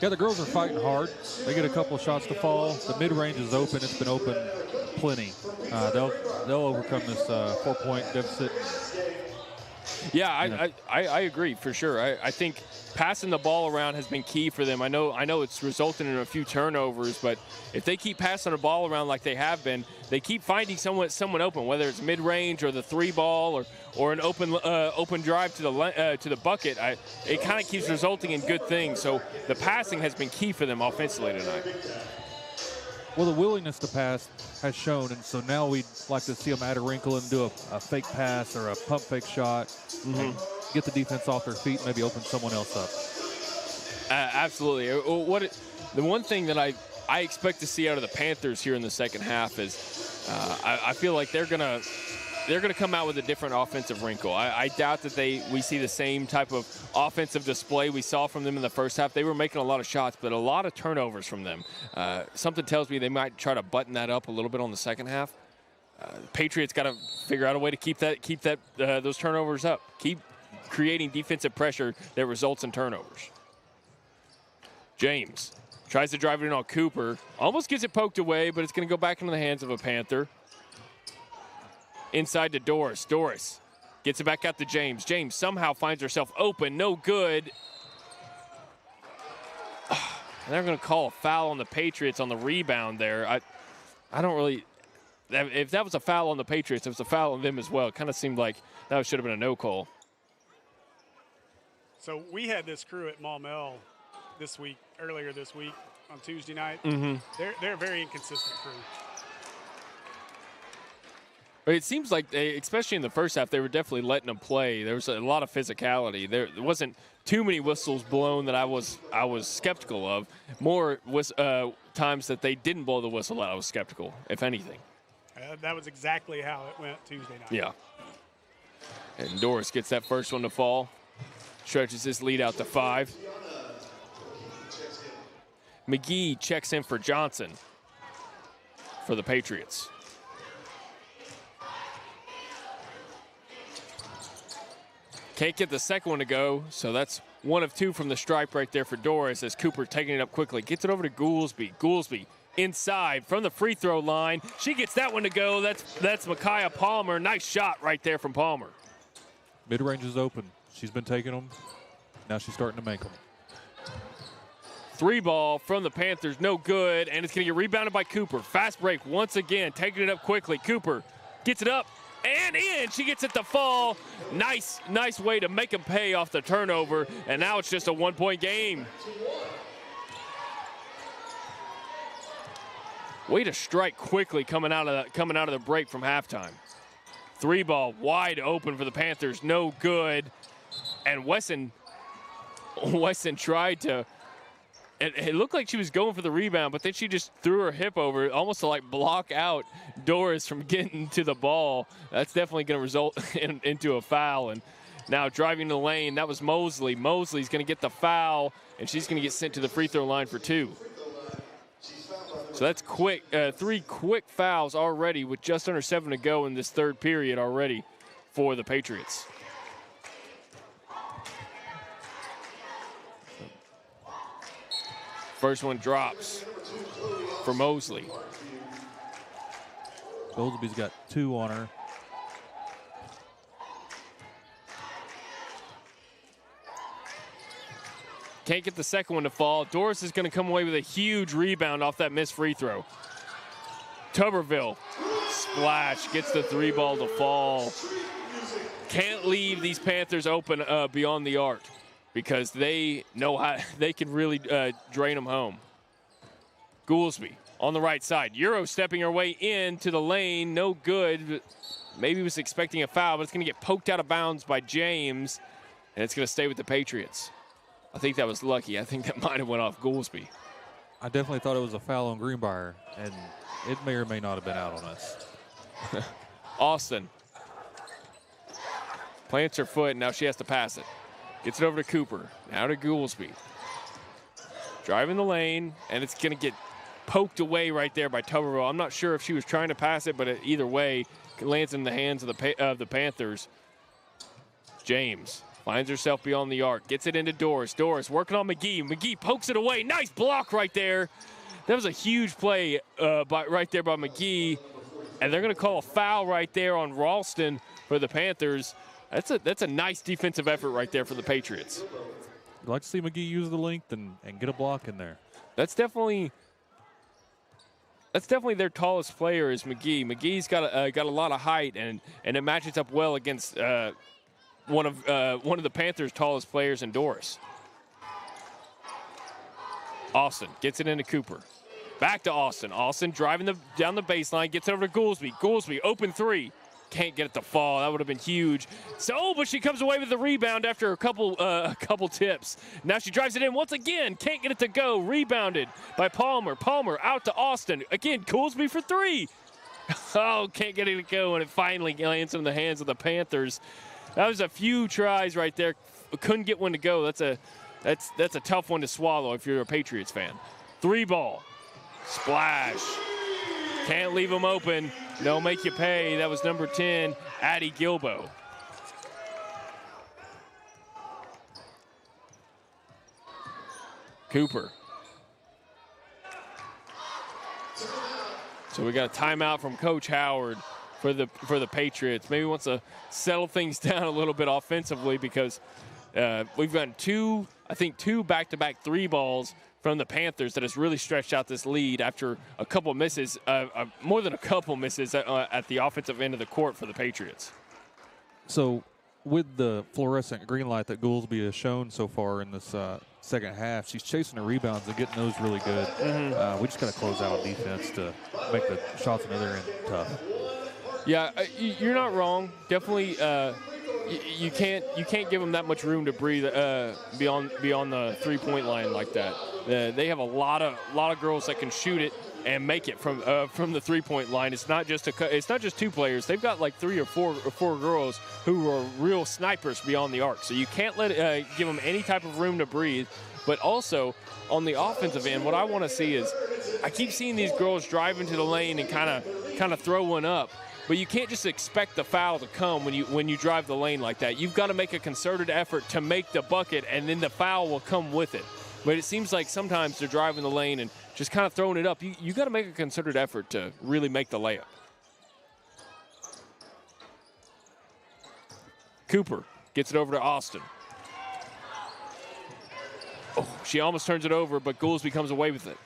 Speaker 3: Yeah, the girls are fighting hard. They get a couple of shots to fall. The mid-range is open. It's been open plenty. They'll overcome this 4-point deficit.
Speaker 5: Yeah, I agree for sure. I think passing the ball around has been key for them. I know it's resulted in a few turnovers, but if they keep passing the ball around like they have been, they keep finding someone open, whether it's mid-range or the 3-ball or an open drive to the bucket. It kind of keeps resulting in good things. So the passing has been key for them offensively tonight.
Speaker 3: Well, the willingness to pass has shown, and so now we'd like to see them add a wrinkle and do a fake pass or a pump fake shot, and get the defense off their feet, maybe open someone else up.
Speaker 5: Absolutely. The one thing that I expect to see out of the Panthers here in the second half is I feel like they're gonna come out with a different offensive wrinkle. I doubt that we see the same type of offensive display we saw from them in the first half. They were making a lot of shots, but a lot of turnovers from them. Something tells me they might try to button that up a little bit on the second half. The Patriots got to figure out a way to keep those turnovers up. Keep creating defensive pressure that results in turnovers. James tries to drive it in on Cooper. Almost gets it poked away, but it's going to go back into the hands of a Panther. Inside to Doris. Doris gets it back out to James. James somehow finds herself open. No good. And they're going to call a foul on the Patriots on the rebound there. I don't really – if that was a foul on the Patriots, it was a foul on them as well. It kind of seemed like that should have been a no call.
Speaker 1: So we had this crew at Maumelle earlier this week on Tuesday night. They're a very inconsistent crew.
Speaker 5: It seems like, especially in the first half, they were definitely letting them play. There was a lot of physicality. There wasn't too many whistles blown that I was skeptical of. More times that they didn't blow the whistle that I was skeptical, if anything.
Speaker 1: That was exactly how it went Tuesday night.
Speaker 5: Yeah. And Doris gets that first one to fall. Stretches his lead out to 5. McGee checks in for Johnson for the Patriots. Can't get the second one to go, so that's 1 of 2 from the stripe right there for Doris as Cooper taking it up quickly. Gets it over to Goolsby. Goolsby inside from the free throw line. She gets that one to go. That's Micaiah Palmer. Nice shot right there from Palmer.
Speaker 3: Mid-range is open. She's been taking them. Now she's starting to make them.
Speaker 5: 3-ball from the Panthers. No good, and it's going to get rebounded by Cooper. Fast break once again. Taking it up quickly. Cooper gets it up. And in, she gets it to fall. Nice way to make them pay off the turnover, and now it's just a 1-point game. Way to strike quickly coming out of the break from halftime. 3-ball wide open for the Panthers, no good. And Wesson tried to. It looked like she was going for the rebound, but then she just threw her hip over it, almost to like block out Doris from getting to the ball. That's definitely going to result into a foul. And now driving the lane, that was Mosley. Mosley's going to get the foul, and she's going to get sent to the free throw line for 2. So that's quick. 3 quick fouls already with just under 7 to go in this third period already for the Patriots. First one drops for Mosley.
Speaker 3: Goolsby's got 2 on her.
Speaker 5: Can't get the second one to fall. Doris is going to come away with a huge rebound off that missed free throw. Tuberville, splash, gets the 3-ball to fall. Can't leave these Panthers open beyond the arc, because they know how they can really drain them home. Goolsby on the right side. Euro stepping her way into the lane. No good. Maybe was expecting a foul, but it's going to get poked out of bounds by James, and it's going to stay with the Patriots. I think that was lucky. I think that might have went off Goolsby.
Speaker 3: I definitely thought it was a foul on Greenbrier, and it may or may not have been out on us.
Speaker 5: Austin plants her foot, and now she has to pass it. Gets it over to Cooper. Now to Goolsby. Driving the lane, and it's going to get poked away right there by Tuberville. I'm not sure if she was trying to pass it, but either way, it lands in the hands of the Panthers. James finds herself beyond the arc. Gets it into Doris. Doris working on McGee. McGee pokes it away. Nice block right there. That was a huge play right there by McGee. And they're going to call a foul right there on Ralston for the Panthers. That's a nice defensive effort right there for the Patriots.
Speaker 3: I'd like to see McGee use the length and get a block in there.
Speaker 5: That's definitely their tallest player is McGee. McGee's got a lot of height, and it matches up well against one of the Panthers' tallest players in Doris. Austin gets it into Cooper. Back to Austin. Austin driving down the baseline, gets it over to Goolsby. Goolsby, open three. Can't get it to fall. That would have been huge. But she comes away with the rebound after a couple tips. Now she drives it in once again. Can't get it to go. Rebounded by Palmer. Palmer out to Austin. Again, Goolsby for three. Oh, can't get it to go, and it finally lands in the hands of the Panthers. That was a few tries right there. Couldn't get one to go. That's a tough one to swallow if you're a Patriots fan. 3-ball. Splash. Can't leave them open. They'll make you pay. That was number 10, Addie Gilbo. Cooper. So we got a timeout from Coach Howard for the Patriots. Maybe wants to settle things down a little bit offensively because we've gotten two back-to-back 3-balls from the Panthers that has really stretched out this lead after a couple misses, more than a couple misses at the offensive end of the court for the Patriots.
Speaker 3: So with the fluorescent green light that Goolsby has shown so far in this second half, she's chasing the rebounds and getting those really good. We just got to close out on defense to make the shots on the other end tough.
Speaker 5: Yeah, you're not wrong. Definitely, you can't give them that much room to breathe beyond the 3-point line like that. They have a lot of girls that can shoot it and make it from the 3-point line. It's not just two players. They've got like 3 or 4 girls who are real snipers beyond the arc. So you can't give them any type of room to breathe. But also on the offensive end, what I want to see is I keep seeing these girls drive into the lane and kind of throw one up. But you can't just expect the foul to come when you drive the lane like that. You've got to make a concerted effort to make the bucket, and then the foul will come with it. But it seems like sometimes they're driving the lane and just kind of throwing it up. You got to make a concerted effort to really make the layup. Cooper gets it over to Austin. Oh, she almost turns it over, but Goolsby comes away with it.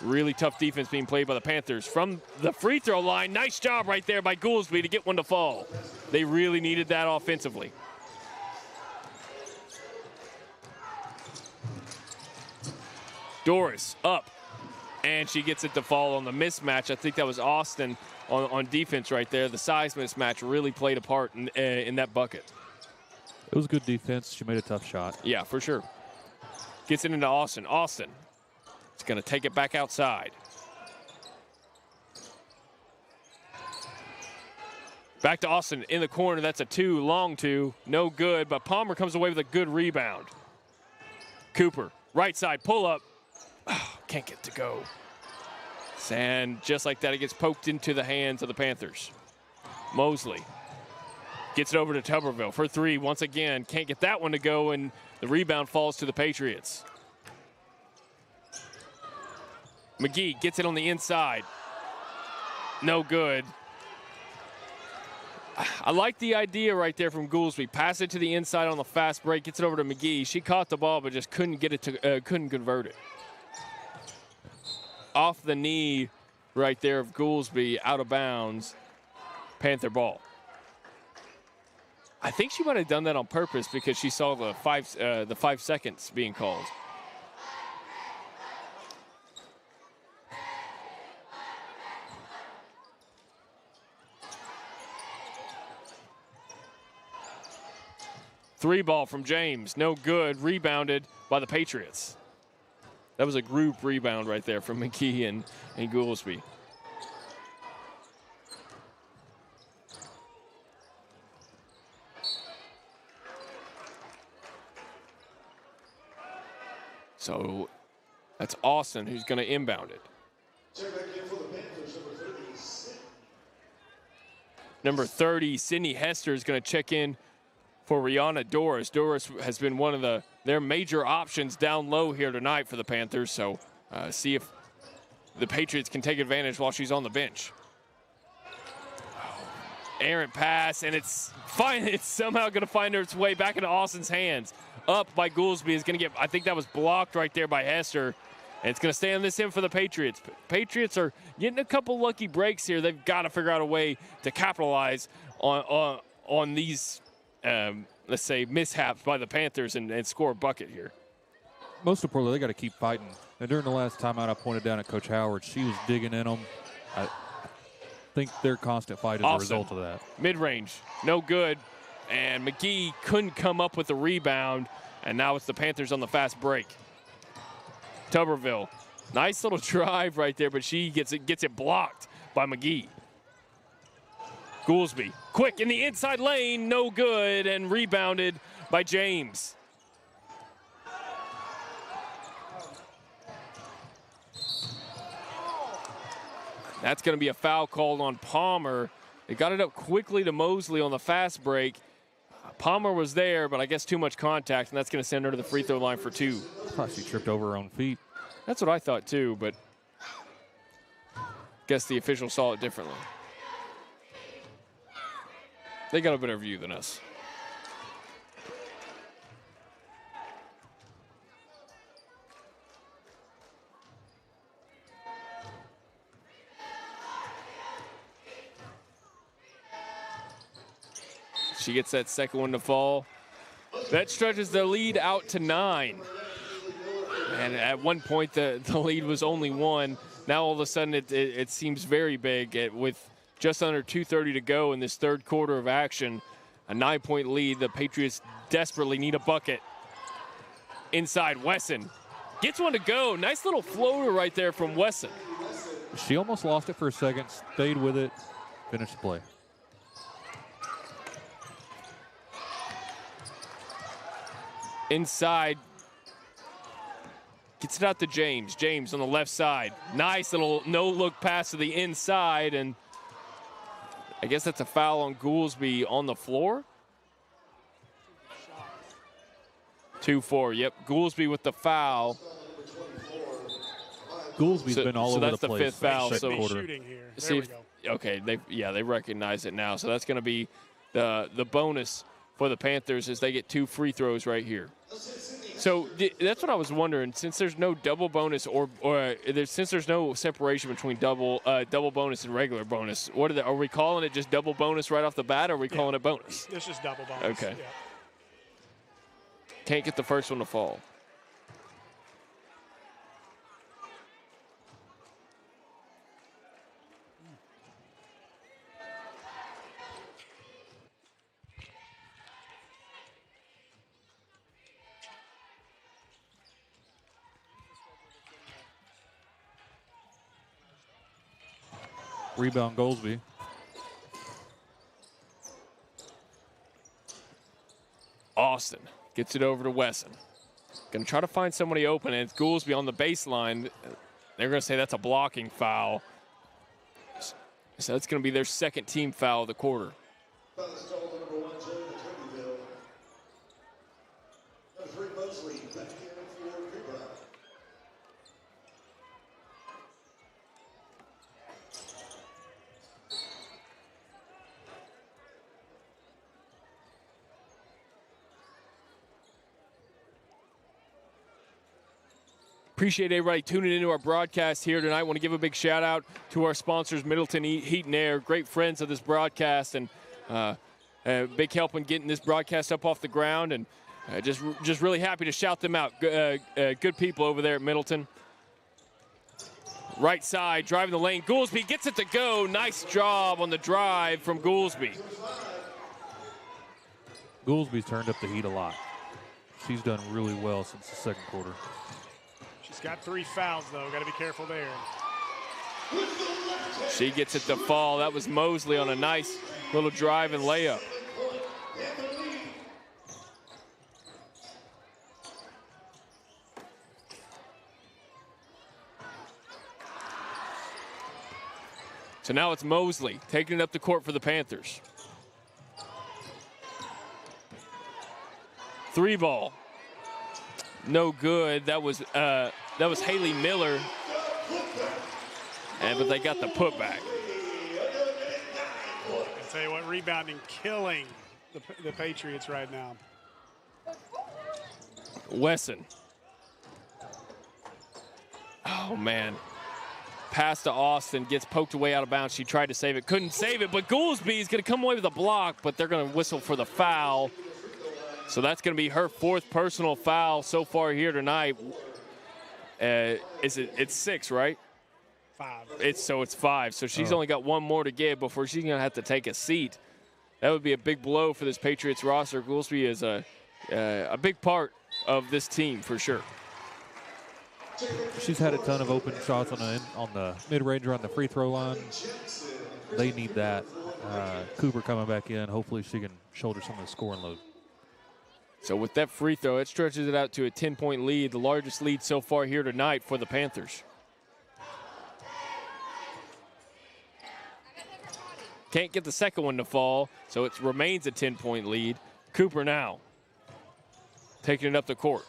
Speaker 5: Really tough defense being played by the Panthers. From the free throw line, nice job right there by Goolsby to get one to fall. They really needed that offensively. Doris up, and she gets it to fall on the mismatch. I think that was Austin on defense right there. The size mismatch really played a part in that bucket.
Speaker 3: It was good defense. She made a tough shot.
Speaker 5: Yeah, for sure. Gets it into Austin. Austin is going to take it back outside. Back to Austin in the corner. That's a 2, long 2. No good, but Palmer comes away with a good rebound. Cooper, right side, pull up. Oh, can't get to go. And just like that, it gets poked into the hands of the Panthers. Mosley gets it over to Tuberville for 3 once again. Can't get that one to go, and the rebound falls to the Patriots. McGee gets it on the inside. No good. I like the idea right there from Goolsby. Pass it to the inside on the fast break. Gets it over to McGee. She caught the ball, but just couldn't get it to, couldn't convert it. Off the knee right there of Goolsby, out of bounds. Panther ball. I think she might have done that on purpose because she saw the 5 seconds being called. Three ball from James, no good, rebounded by the Patriots. That was a group rebound right there from McGee and Goolsby. So that's Austin who's going to inbound it.
Speaker 2: Check back in for the Panthers, number 30.
Speaker 5: Number 30, Sydney Hester, is going to check in for Rihanna Doris. Doris has been one of their major options down low here tonight for the Panthers. So see if the Patriots can take advantage while she's on the bench. Errant pass, and it's somehow going to find its way back into Austin's hands. Up by Goolsby is going to get, I think that was blocked right there by Hester. And it's going to stay on this end for the Patriots. Patriots are getting a couple lucky breaks here. They've got to figure out a way to capitalize on these, let's say, mishaps by the Panthers and score a bucket here.
Speaker 3: Most importantly, they got to keep fighting. And during the last timeout, I pointed down at Coach Howard. She was digging in them. I think their constant fight is a result of that.
Speaker 5: Mid-range, no good. And McGee couldn't come up with the rebound. And now it's the Panthers on the fast break. Tuberville, nice little drive right there, but she gets it blocked by McGee. Goolsby, quick in the inside lane, no good, and rebounded by James. That's going to be a foul called on Palmer. They got it up quickly to Mosley on the fast break. Palmer was there, but I guess too much contact, and that's going to send her to the free throw line for 2.
Speaker 3: I thought she tripped over her own feet.
Speaker 5: That's what I thought too, but guess the official saw it differently. They got a better view than us. She gets that second one to fall. That stretches the lead out to 9. And at one point, the lead was only 1. Now all of a sudden, it seems very big. With just under 2:30 to go in this third quarter of action, a 9-point lead. The Patriots desperately need a bucket. Inside, Wesson gets one to go. Nice little floater right there from Wesson.
Speaker 3: She almost lost it for a second, stayed with it, finished the play.
Speaker 5: Inside, gets it out to James. James on the left side. Nice little no-look pass to the inside, and I guess that's a foul on Goolsby on the floor. 2-4, yep. Goolsby with the foul.
Speaker 3: Goolsby's been all over the place.
Speaker 5: So that's the 5th foul.
Speaker 1: They should
Speaker 5: So
Speaker 1: be shooting here. There
Speaker 5: see
Speaker 1: we
Speaker 5: if,
Speaker 1: go.
Speaker 5: okay, they recognize it now. So that's going to be the bonus for the Panthers as they get 2 free throws right here. So that's what I was wondering. Since there's no double bonus since there's no separation between double bonus and regular bonus, are we calling it just double bonus right off the bat, or are we calling it bonus?
Speaker 1: It's just double bonus.
Speaker 5: Okay.
Speaker 1: Yeah.
Speaker 5: Can't get the first one to fall.
Speaker 3: Rebound Goolsby.
Speaker 5: Austin gets it over to Wesson. Going to try to find somebody open, and it's Goolsby on the baseline. They're going to say that's a blocking foul. So that's going to be their second team foul of the quarter.
Speaker 2: Foul is called on number 1, Joe Tuberville. Number 3, Mosley, back in for Greenbrier.
Speaker 5: Appreciate everybody tuning into our broadcast here tonight. Want to give a big shout out to our sponsors, Middleton Heat and Air, great friends of this broadcast, and big help in getting this broadcast up off the ground. And just really happy to shout them out. Good people over there at Middleton. Right side, driving the lane. Goolsby gets it to go. Nice job on the drive from Goolsby.
Speaker 3: Goolsby's turned up the heat a lot. She's done really well since the second quarter.
Speaker 1: She's got 3 fouls, though. Got to be careful there.
Speaker 5: She gets it to fall. That was Mosley on a nice little drive and layup. So now it's Mosley taking it up the court for the Panthers. 3 ball. No good. That was Haley Miller. But they got the putback.
Speaker 1: I'll tell you what, rebounding killing the Patriots right now.
Speaker 5: Wesson. Oh, man. Pass to Austin, gets poked away out of bounds. She tried to save it, couldn't save it, but Goolsby is going to come away with a block, but they're going to whistle for the foul. So that's going to be her 4th personal foul so far here tonight. It's 6, right?
Speaker 1: 5.
Speaker 5: It's 5. So she's only got 1 more to give before she's going to have to take a seat. That would be a big blow for this Patriots roster. Goolsby is a big part of this team for sure.
Speaker 3: She's had a ton of open shots on the mid-range or on the free throw line. They need that. Cooper coming back in. Hopefully she can shoulder some of the scoring load.
Speaker 5: So with that free throw, it stretches it out to a 10-point lead, the largest lead so far here tonight for the Panthers. Can't get the second one to fall, so it remains a 10-point lead. Cooper now taking it up the court.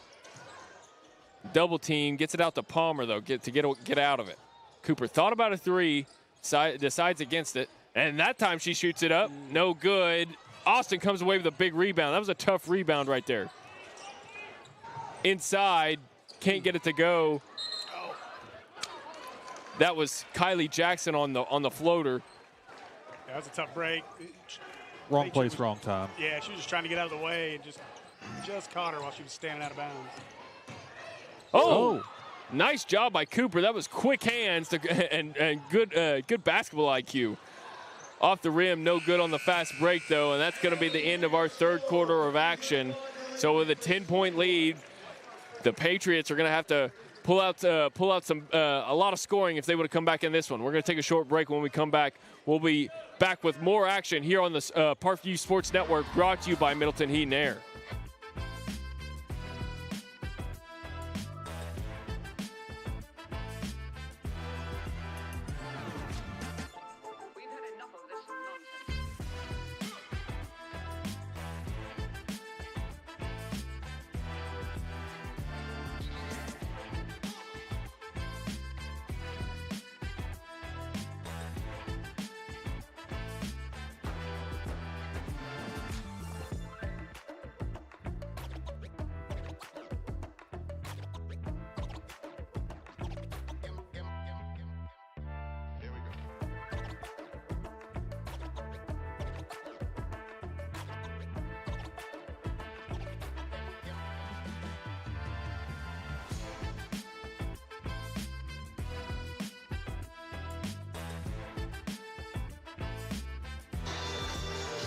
Speaker 5: Double team, gets it out to Palmer, though, get out of it. Cooper thought about a 3, decides against it, and that time she shoots it up. No good. Austin comes away with a big rebound. That was a tough rebound right there. Inside, can't get it to go. That was Kylie Jackson on the floater.
Speaker 1: Yeah, that was a tough break.
Speaker 3: Wrong place, wrong time.
Speaker 1: Yeah, she was just trying to get out of the way and just caught her while she was standing out of bounds.
Speaker 5: Oh, nice job by Cooper. That was quick hands and good basketball IQ. Off the rim, no good on the fast break, though, and that's going to be the end of our 3rd quarter of action. So with a 10-point lead, the Patriots are going to have to pull out a lot of scoring if they would have come back in this one. We're going to take a short break. When we come back, we'll be back with more action here on the Parkview Sports Network, brought to you by Middleton Heat and Air.
Speaker 4: We've had enough of this nonsense.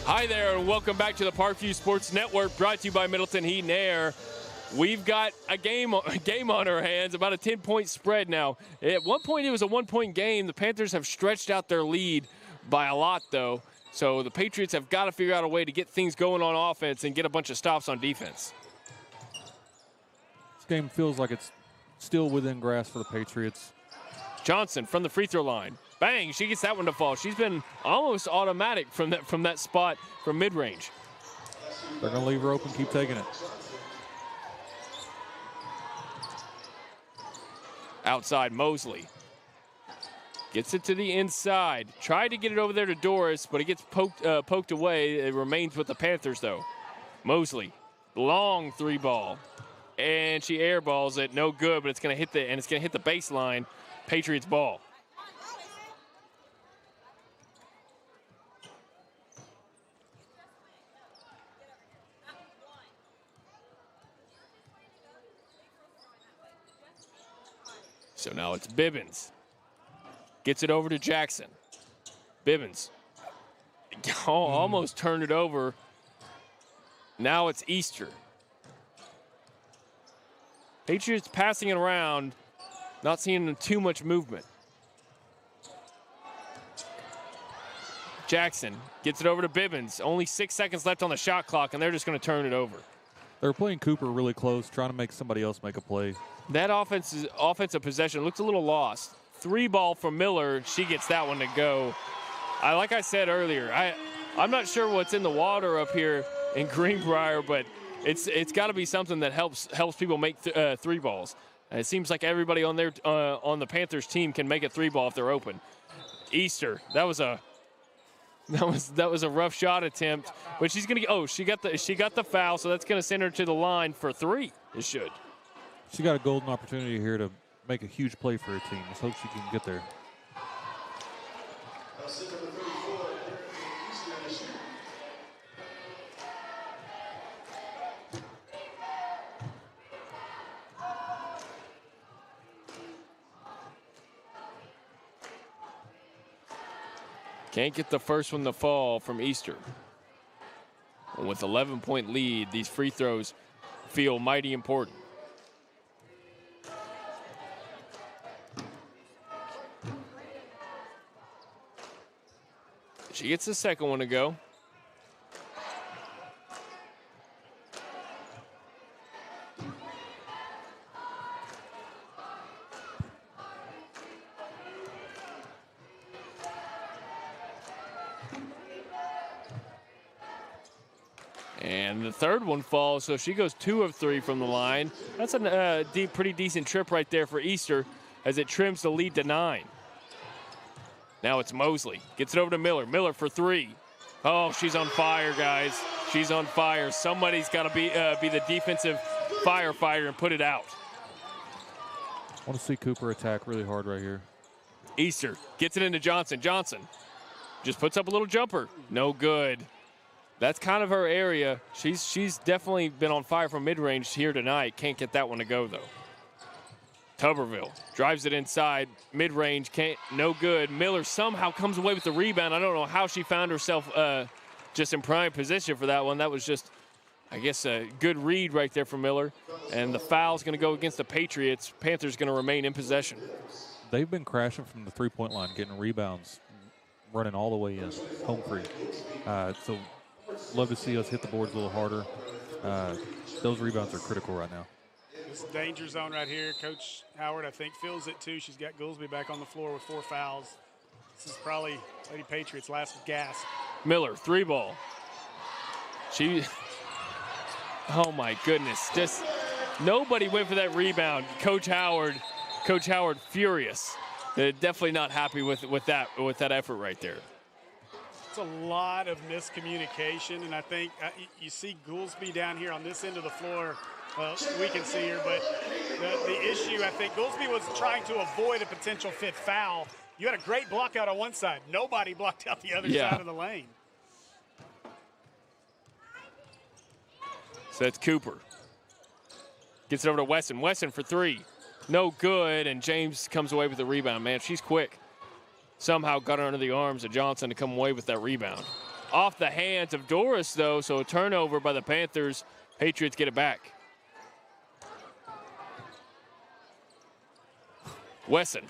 Speaker 5: Hi there, and welcome back to the Parkview Sports Network, brought to you by Middleton Heat and Air. We've got a game on our hands, about a 10-point spread now. At one point, it was a 1-point game. The Panthers have stretched out their lead by a lot, though. So the Patriots have got to figure out a way to get things going on offense and get a bunch of stops on defense.
Speaker 3: This game feels like it's still within grasp for the Patriots.
Speaker 5: Johnson from the free throw line. Bang, she gets that one to fall. She's been almost automatic from that spot from mid-range.
Speaker 3: They're going to leave her open, keep taking it.
Speaker 5: Outside, Mosley. Gets it to the inside. Tried to get it over there to Doris, but it gets poked away. It remains with the Panthers, though. Mosley, long 3-ball. And she airballs it. No good, but it's going to hit the baseline. Patriots ball. So now it's Bibbins. Gets it over to Jackson. Bibbins. Almost turned it over. Now it's Easter. Patriots passing it around, not seeing too much movement. Jackson gets it over to Bibbins. Only 6 seconds left on the shot clock, and they're just going to turn it over.
Speaker 3: They're playing Cooper really close, trying to make somebody else make a play.
Speaker 5: That offensive possession looks a little lost. three ball from Miller. She gets that one to go. Like I said earlier, I'm not sure what's in the water up here in Greenbrier, but it's got to be something that helps people make three balls. And it seems like everybody on the Panthers team can make a three ball if they're open. Easter, that was a rough shot attempt, but she's gonna. She got the foul, so that's gonna send her to the line for three. It should.
Speaker 3: She got a golden opportunity here to make a huge play for her team. Let's hope she can get there.
Speaker 5: Can't get the first one to fall from Easter. And with 11-point lead, these free throws feel mighty important. She gets the second one to go. And the third one falls, so she goes 2 of 3 from the line. That's a pretty decent trip right there for Easter as it trims the lead to 9. Now it's Mosley. Gets it over to Miller. Miller for 3. Oh, she's on fire, guys. She's on fire. Somebody's got to be the defensive firefighter and put it out.
Speaker 3: I want to see Cooper attack really hard right here.
Speaker 5: Easter gets it into Johnson. Johnson just puts up a little jumper. No good. That's kind of her area. She's definitely been on fire from mid-range here tonight. Can't get that one to go, though. Tuberville drives it inside. Mid-range, no good. Miller somehow comes away with the rebound. I don't know how she found herself just in prime position for that one. That was just, I guess, a good read right there from Miller. And the foul's going to go against the Patriots. Panthers going to remain in possession.
Speaker 3: They've been crashing from the three-point line, getting rebounds, running all the way in, home free. So love to see us hit the boards a little harder. Those rebounds are critical right now.
Speaker 1: This danger zone right here, Coach Howard, I think, feels it too. She's got Goolsby back on the floor with 4 fouls. This is probably Lady Patriots' last gasp.
Speaker 5: Miller, 3 ball. Oh my goodness, just nobody went for that rebound. Coach Howard furious. Definitely not happy with that effort right there.
Speaker 1: It's a lot of miscommunication, and I think you see Goolsby down here on this end of the floor. We can see her, but the issue, I think, Goolsby was trying to avoid a potential 5th foul. You had a great block out on one side. Nobody blocked out the other side of the lane.
Speaker 5: So that's Cooper. Gets it over to Wesson. Wesson for 3. No good, and James comes away with the rebound. Man, she's quick. Somehow got her under the arms of Johnson to come away with that rebound. Off the hands of Doris, though, so a turnover by the Panthers. Patriots get it back. Wesson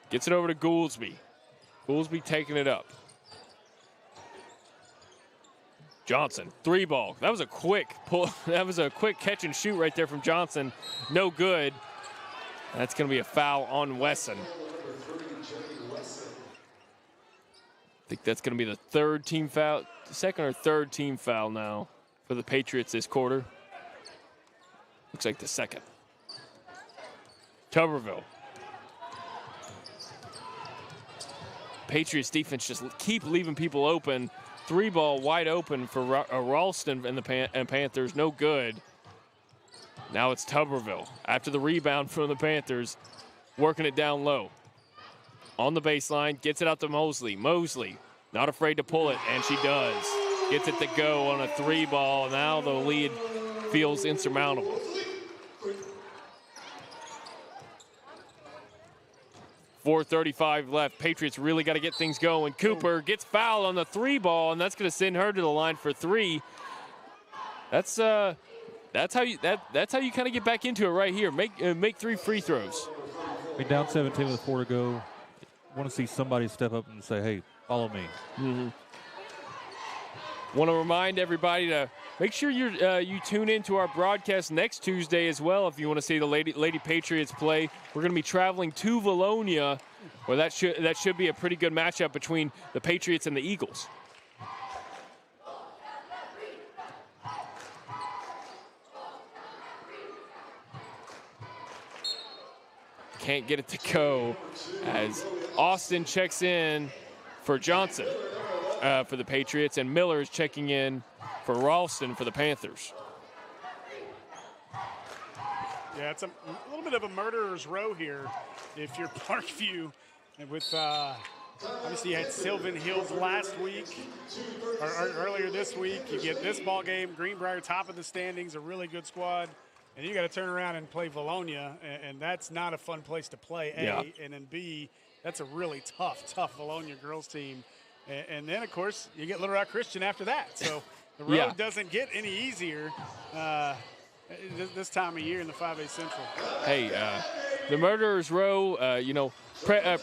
Speaker 5: gets it over to Goolsby. Goolsby taking it up. Johnson, 3 ball. That was a quick pull. That was a quick catch and shoot right there from Johnson. No good. That's going to be a foul on Wesson. I think that's going to be the second or third team foul now for the Patriots this quarter. Looks like the second. Tuberville. Patriots defense just keep leaving people open. 3 ball wide open for Ralston and the Panthers. No good. Now it's Tuberville. After the rebound from the Panthers, working it down low. On the baseline, gets it out to Mosley. Mosley, not afraid to pull it, and she does. Gets it to go on a 3 ball. Now the lead feels insurmountable. .435 left. Patriots really got to get things going. Cooper gets fouled on the 3 ball, and that's going to send her to the line for 3. That's how you kind of get back into it right here. Make 3 free throws.
Speaker 3: Be down 17 with 4 to go. Want to see somebody step up and say, "Hey, follow me."
Speaker 5: Mm-hmm. Want to remind everybody to make sure you tune into our broadcast next Tuesday as well if you want to see the Lady Patriots play. We're going to be traveling to Valonia where that should be a pretty good matchup between the Patriots and the Eagles. Can't get it to go as Austin checks in for Johnson for the Patriots, and Miller is checking in for Ralston for the Panthers.
Speaker 1: Yeah, it's a little bit of a murderer's row here if you're Parkview. And with, obviously, you had Sylvan Hills last week, or earlier this week. You get this ball game, Greenbrier top of the standings, a really good squad. And you got to turn around and play Valonia, and that's not a fun place to play, A.
Speaker 5: Yeah.
Speaker 1: And then B, that's a really tough Valonia girls team. And then, of course, you get Little Rock Christian after that. So the road doesn't get any easier this time of year in the 5A Central.
Speaker 5: Hey, the murderer's row,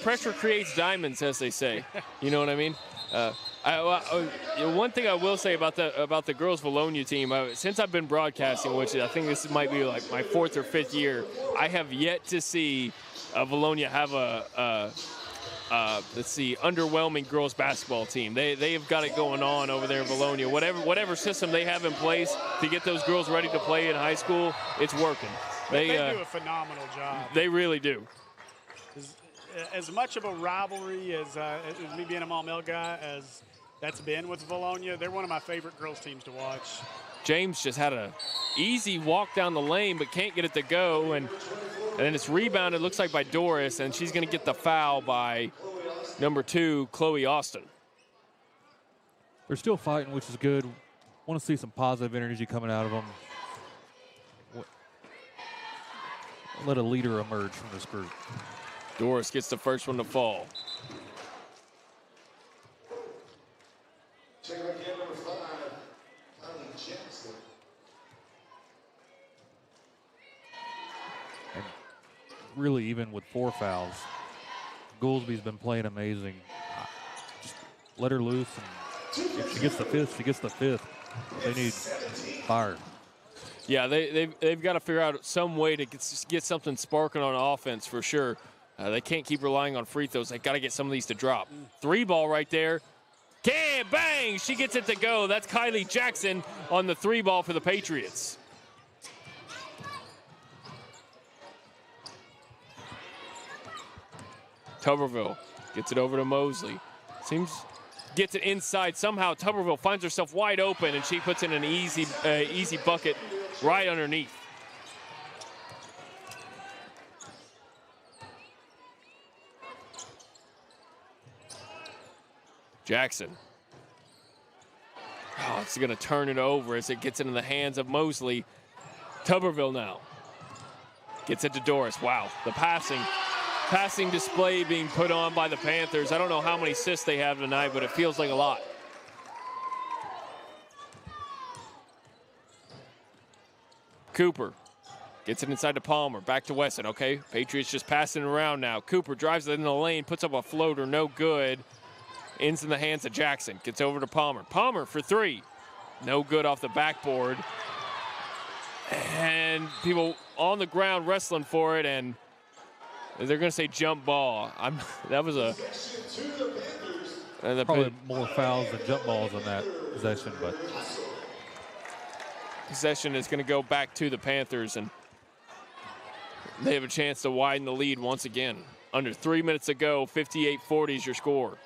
Speaker 5: pressure creates diamonds, as they say. You know what I mean? One thing I will say about the girls Valonia team, since I've been broadcasting, which I think this might be like my 4th or 5th year, I have yet to see Valonia have a underwhelming girls basketball team. They have got it going on over there in Valonia. Whatever system they have in place to get those girls ready to play in high school, it's working.
Speaker 1: They do a phenomenal job.
Speaker 5: They really do.
Speaker 1: As much of a rivalry as me being a Maumelle guy as that's been with Valonia, they're one of my favorite girls teams to watch.
Speaker 5: James just had a easy walk down the lane but can't get it to go, and then it's rebounded, looks like by Doris, and she's going to get the foul by number 2, Chloe Austin.
Speaker 3: They're still fighting, which is good. Want to see some positive energy coming out of them. Let a leader emerge from this group.
Speaker 5: Doris gets the first one to fall.
Speaker 2: Check back in number 5, Kylie Jackson.
Speaker 3: And really, even with 4 fouls, Goolsby's been playing amazing. Just let her loose, and if she gets the 5th, she gets the 5th. They need fire.
Speaker 5: Yeah, they've got to figure out some way to get something sparking on offense for sure. They can't keep relying on free throws. They've got to get some of these to drop. 3 ball right there. Bang! She gets it to go. That's Kylie Jackson on the 3 ball for the Patriots. Tuberville gets it over to Mosley. Gets it inside. Somehow Tuberville finds herself wide open, and she puts in an easy bucket right underneath. Jackson. Oh, it's going to turn it over as it gets into the hands of Mosley. Tuberville now. Gets it to Doris. Wow, the passing display being put on by the Panthers. I don't know how many assists they have tonight, but it feels like a lot. Cooper gets it inside to Palmer. Back to Wesson. Okay, Patriots just passing it around now. Cooper drives it in the lane, puts up a floater, no good. Ends in the hands of Jackson. Gets over to Palmer. Palmer for 3. No good off the backboard. And people on the ground wrestling for it, and they're going to say jump ball. That was a...
Speaker 3: Probably more fouls than jump balls on that possession, but...
Speaker 5: Possession is going to go back to the Panthers, and they have a chance to widen the lead once again. Under 3 minutes to go, 58-40 is your score.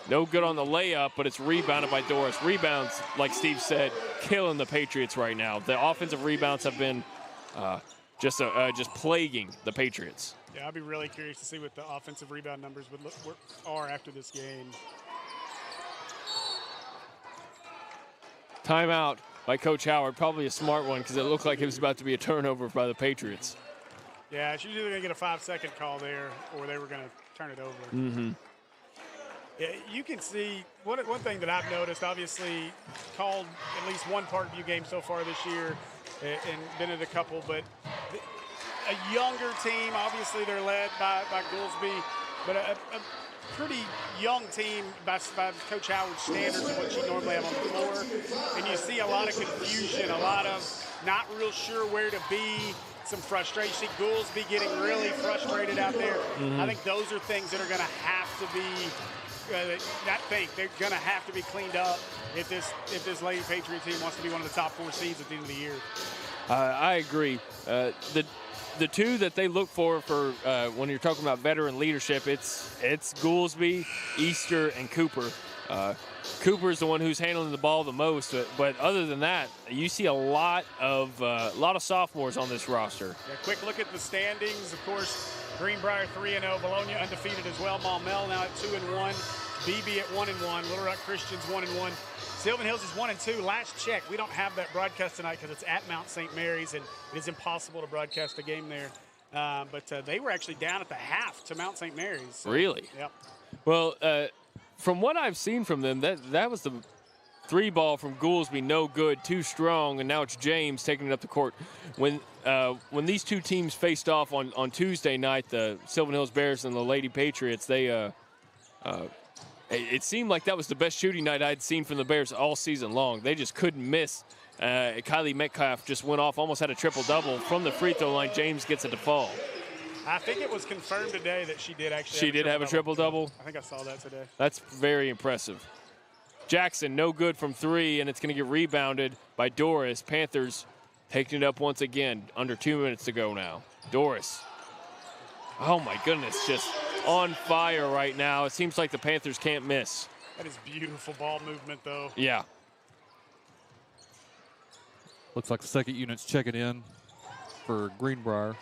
Speaker 5: No good on the layup, but it's rebounded by Doris. Rebounds, like Steve said, killing the Patriots right now. The offensive rebounds have been just plaguing the Patriots.
Speaker 1: Yeah, I'd be really curious to see what the offensive rebound numbers are after this game.
Speaker 5: Timeout by Coach Howard, probably a smart one because it looked like it was about to be a turnover by the Patriots.
Speaker 1: Yeah, she's either going to get a 5-second call there or they were going to turn it over.
Speaker 5: Mm-hmm.
Speaker 1: Yeah, you can see one thing that I've noticed, obviously called at least one Parkview game so far this year and been at a couple, but a younger team, obviously they're led by Goolsby, but a pretty young team by Coach Howard's standards and what she normally have on the floor. And you see a lot of confusion, a lot of not real sure where to be. some frustration. See Goolsby getting really frustrated out there. I think those are things that are going to have to be they're going to have to be cleaned up if this Lady Patriot team wants to be one of the top 4 seeds at the end of the year.
Speaker 5: I agree. The two that they look for when you're talking about veteran leadership, it's Goolsby, Easter, and Cooper. Cooper is the one who's handling the ball the most, but other than that, you see a lot of sophomores on this roster.
Speaker 1: Yeah, quick look at the standings. Of course, Greenbrier 3-0, Bologna undefeated as well. Maumelle now at 2-1, BB at 1-1, Little Rock Christians 1-1. Sylvan Hills is 1-2. Last check, we don't have that broadcast tonight because it's at Mount St. Mary's, and it is impossible to broadcast a game there. But they were actually down at the half to Mount St. Mary's. So,
Speaker 5: really?
Speaker 1: Yep.
Speaker 5: Well, from what I've seen from them, that was the 3-ball from Goolsby, no good, too strong, and now it's James taking it up the court. When these two teams faced off on Tuesday night, the Sylvan Hills Bears and the Lady Patriots, it seemed like that was the best shooting night I'd seen from the Bears all season long. They just couldn't miss. Kylie Metcalf just went off, almost had a triple-double. From the free throw line, James gets it to fall.
Speaker 1: I think it was confirmed today that she did actually
Speaker 5: She did have a triple-double?
Speaker 1: I think I saw that today.
Speaker 5: That's very impressive. Jackson, no good from 3, and it's going to get rebounded by Doris. Panthers taking it up once again. Under 2 minutes to go now. Doris. Oh, my goodness, just on fire right now. It seems like the Panthers can't miss.
Speaker 1: That is beautiful ball movement, though.
Speaker 5: Yeah.
Speaker 3: Looks like the second unit's checking in for Greenbrier.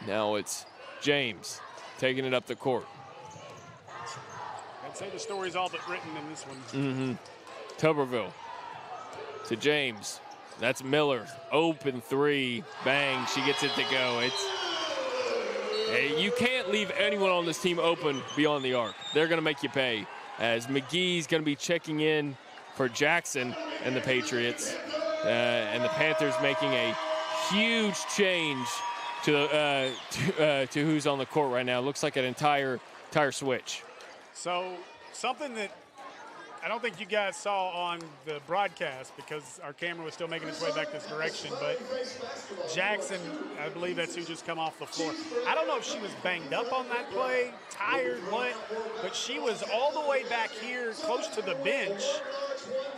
Speaker 5: Now it's James taking it up the court.
Speaker 1: I'd say the story's all but written in this one.
Speaker 5: Tuberville to James. That's Miller. Open 3. Bang. She gets it to go. You can't leave anyone on this team open beyond the arc. They're going to make you pay. As McGee's going to be checking in for Jackson and the Patriots. And the Panthers making a huge change to who's on the court right now. Looks like an entire switch.
Speaker 1: So something that I don't think you guys saw on the broadcast because our camera was still making its way back this direction, but Jackson, I believe that's who just come off the floor. I don't know if she was banged up on that play, tired, what, but she was all the way back here close to the bench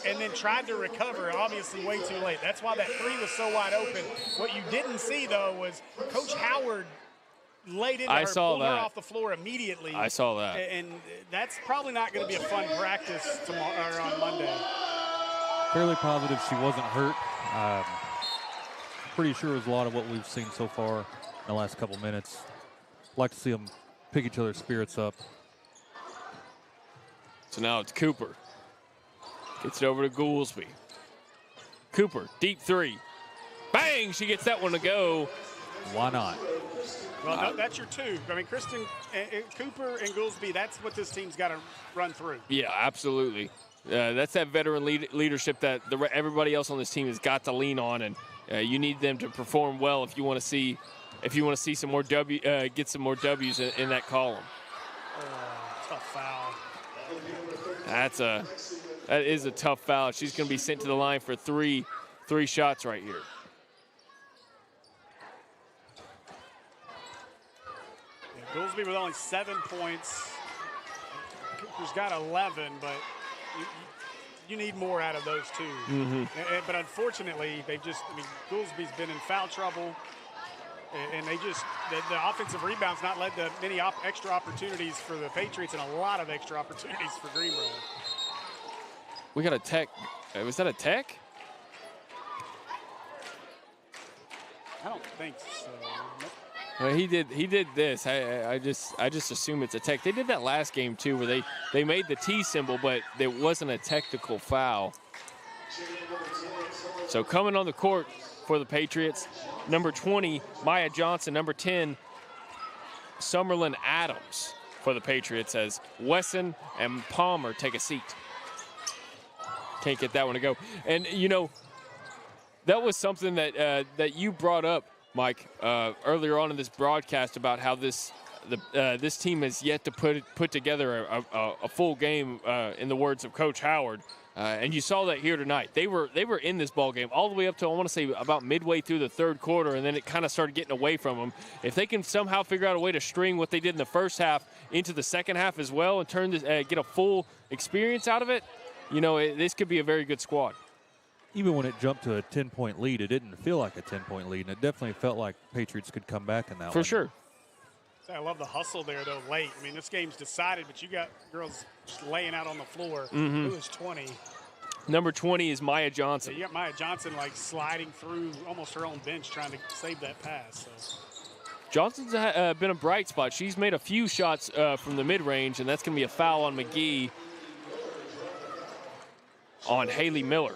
Speaker 1: and then tried to recover, obviously way too late. That's why that 3 was so wide open. What you didn't see, though, was Coach Howard laid into her, pulled her off the floor immediately.
Speaker 5: I saw that.
Speaker 1: And that's probably not going to be a fun practice tomorrow or on Monday.
Speaker 3: Fairly positive she wasn't hurt. Pretty sure it was a lot of what we've seen so far in the last couple minutes. Like to see them pick each other's spirits up.
Speaker 5: So now it's Cooper. Gets it over to Goolsby. Cooper, deep 3. Bang! She gets that one to go.
Speaker 3: Why not?
Speaker 1: Well, no, that's your 2. I mean, Kristen, Cooper and Goolsby, that's what this team's got to run through.
Speaker 5: Yeah, absolutely. That's that veteran leadership that everybody else on this team has got to lean on, and you need them to perform well if you want to see some more get some more W's in that column.
Speaker 1: Tough foul.
Speaker 5: That is a tough foul. She's going to be sent to the line for three shots right here.
Speaker 1: Goolsby with only 7 points. Cooper's got 11, but you need more out of those two. But unfortunately, Goolsby's been in foul trouble, and the offensive rebounds not led to many extra opportunities for the Patriots and a lot of extra opportunities for Greenbrier.
Speaker 5: We got a tech. Was that a tech?
Speaker 1: I don't think so.
Speaker 5: Well, he did this. I just assume it's a tech. They did that last game too, where they made the T symbol, but it wasn't a technical foul. So coming on the court for the Patriots, number 20, Maya Johnson, number 10, Summerlin Adams for the Patriots, as Wesson and Palmer take a seat. Can't get that one to go. And that was something that you brought up, Mike, earlier on in this broadcast about how this team has yet to put together a full game, in the words of Coach Howard. And you saw that here tonight. They were in this ball game all the way up to, I want to say, about midway through the third quarter, and then it kind of started getting away from them. If they can somehow figure out a way to string what they did in the first half into the second half as well and turn this, get a full experience out of it, this could be a very good squad.
Speaker 3: Even when it jumped to a 10-point lead, it didn't feel like a 10-point lead, and it definitely felt like Patriots could come back in that one.
Speaker 5: For sure.
Speaker 1: I love the hustle there, though, late. I mean, this game's decided, but you got girls just laying out on the floor.
Speaker 5: Mm-hmm.
Speaker 1: Who is 20?
Speaker 5: Number 20 is Maya Johnson.
Speaker 1: Yeah, you got Maya Johnson, like, sliding through almost her own bench trying to save that pass. So.
Speaker 5: Johnson's been a bright spot. She's made a few shots from the mid-range, and that's going to be a foul on McGee on Haley Miller.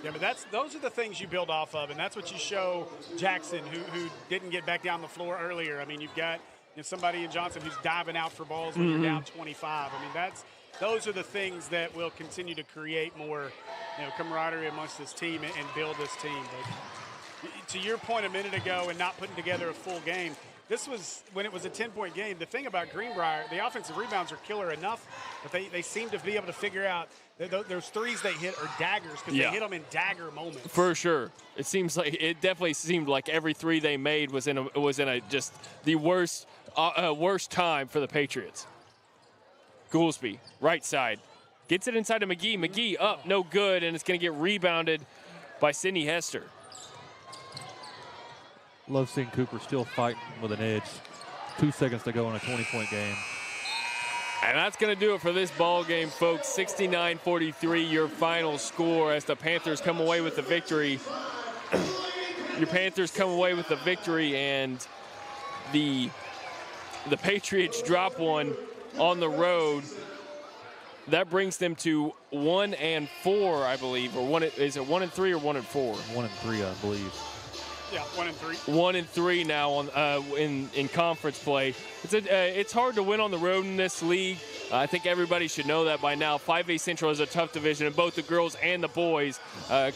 Speaker 1: Yeah, but those are the things you build off of, and that's what you show Jackson, who didn't get back down the floor earlier. I mean, you've got somebody in Johnson who's diving out for balls when you're down 25. I mean, those are the things that will continue to create more, camaraderie amongst this team and build this team. But to your point a minute ago, and not putting together a full game, this was when it was a 10-point game. The thing about Greenbrier, the offensive rebounds are killer enough, but they seem to be able to figure out those threes they hit are daggers because they hit them in dagger moments.
Speaker 5: For sure, it definitely seemed like every three they made was in a just the worst time for the Patriots. Goolsby, right side, gets it inside to McGee. McGee up, no good, and it's going to get rebounded by Sydney Hester.
Speaker 3: Love seeing Cooper still fighting with an edge. 2 seconds to go in a 20-point game.
Speaker 5: And that's going to do it for this ball game, folks. 69-43, your final score as the Panthers come away with the victory. Your Panthers come away with the victory, and the Patriots drop one on the road. That brings them to 1-4, I believe, or is it 1-3 or 1-4?
Speaker 3: 1-3, I believe.
Speaker 1: Yeah, 1-3.
Speaker 5: 1-3 now on in conference play. It's hard to win on the road in this league. I think everybody should know that by now. 5A Central is a tough division in both the girls and the boys.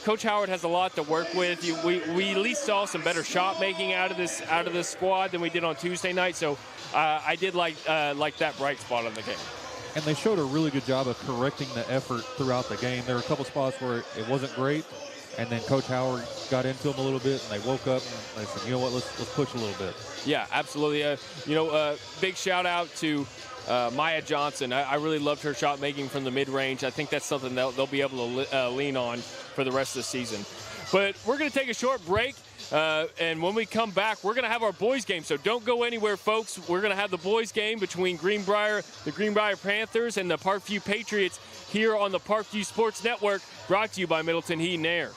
Speaker 5: Coach Howard has a lot to work with. We at least saw some better shot making out of this squad than we did on Tuesday night. So I did like that bright spot on the game.
Speaker 3: And they showed a really good job of correcting the effort throughout the game. There were a couple spots where it wasn't great. And then Coach Howard got into them a little bit, and they woke up and they said, you know what, let's push a little bit.
Speaker 5: Yeah, absolutely. Big shout out to Maya Johnson. I really loved her shot making from the mid-range. I think that's something they'll be able to lean on for the rest of the season. But we're going to take a short break. And when we come back, we're going to have our boys game. So don't go anywhere, folks. We're going to have the boys game between the Greenbrier Panthers and the Parkview Patriots here on the Parkview Sports Network, brought to you by Middleton Heat and Air.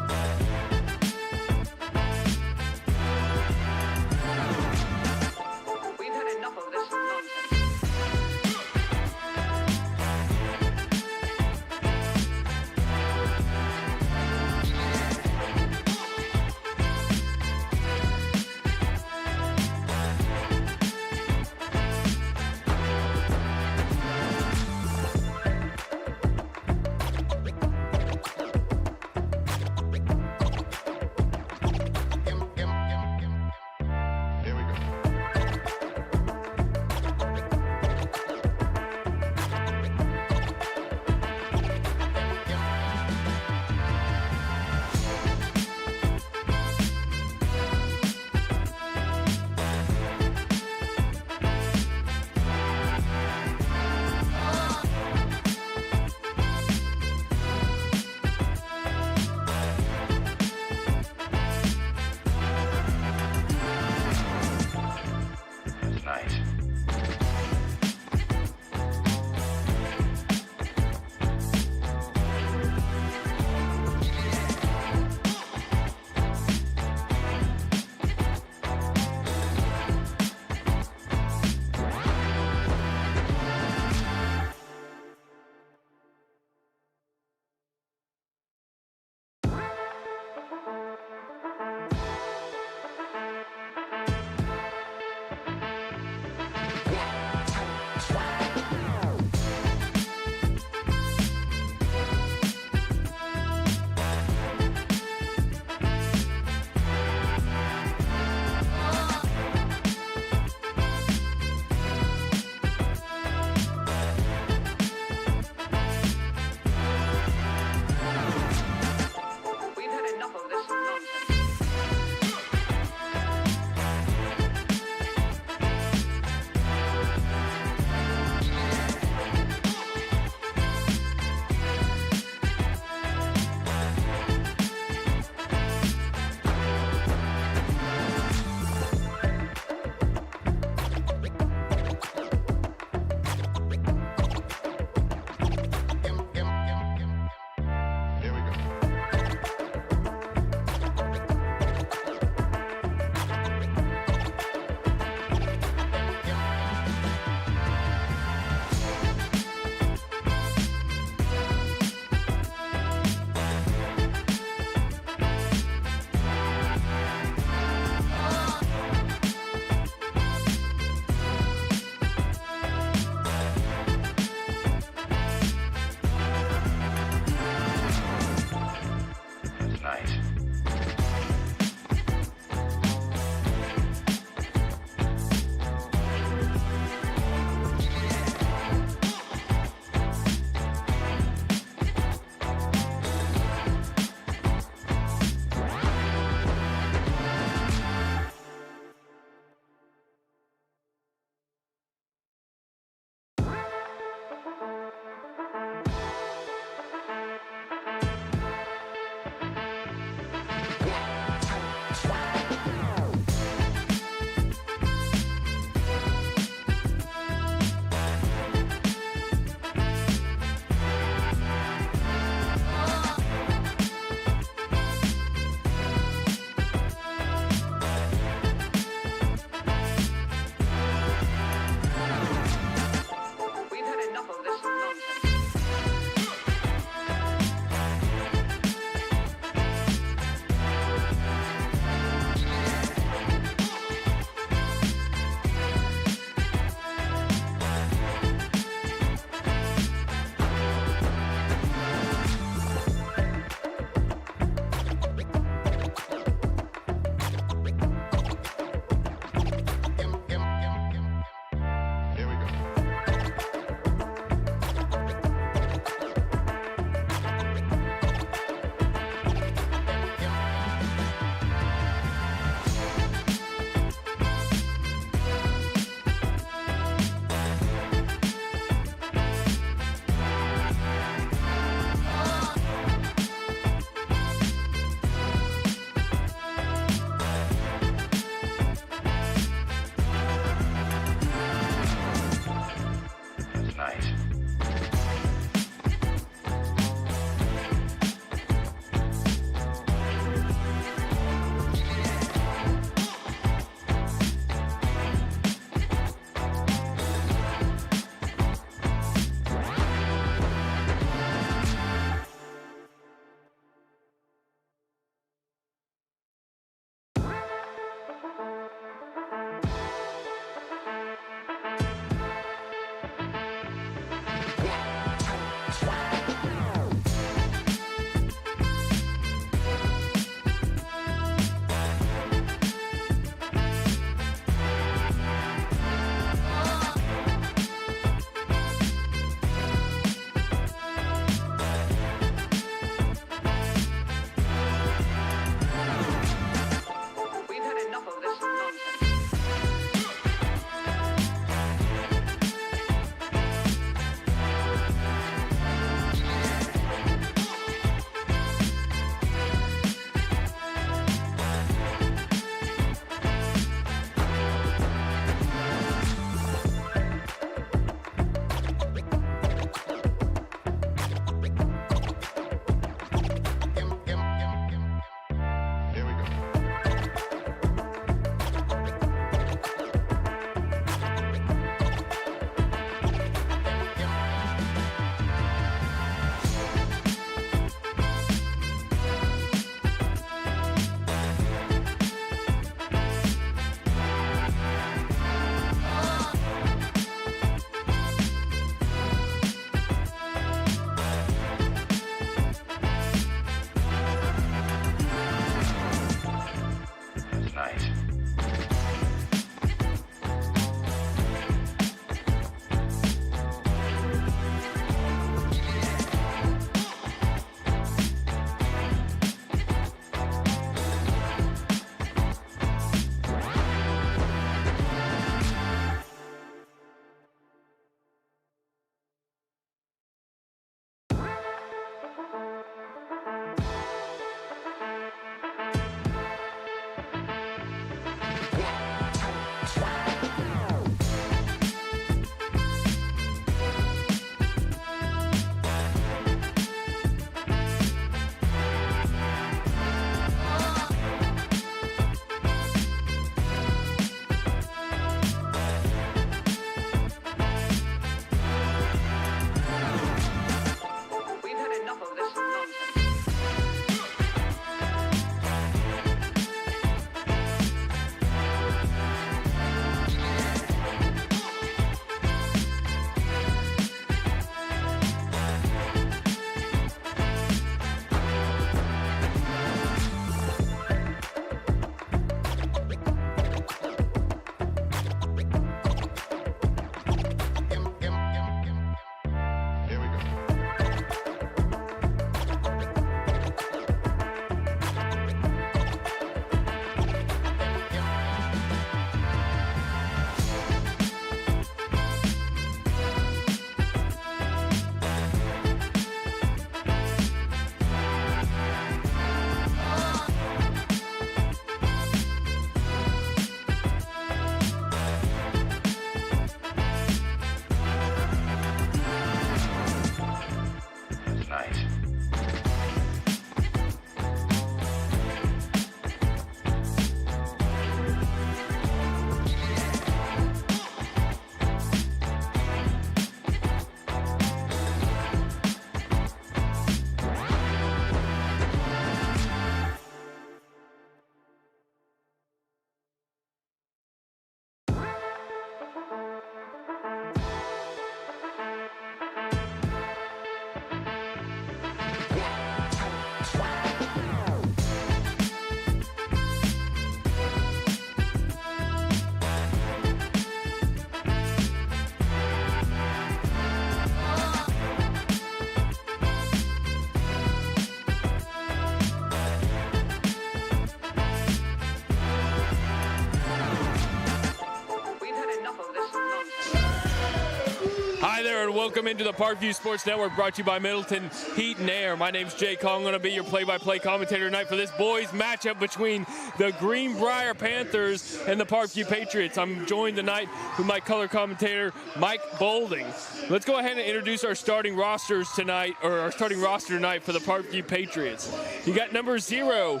Speaker 5: there, and welcome into the Parkview Sports Network, brought to you by Middleton Heat and Air. My name's Jay Call. I'm going to be your play-by-play commentator tonight for this boys matchup between the Greenbrier Panthers and the Parkview Patriots. I'm joined tonight with my color commentator, Mike Bolding. Let's go ahead and introduce our starting rosters tonight, or our starting roster tonight for the Parkview Patriots. You got number 0. You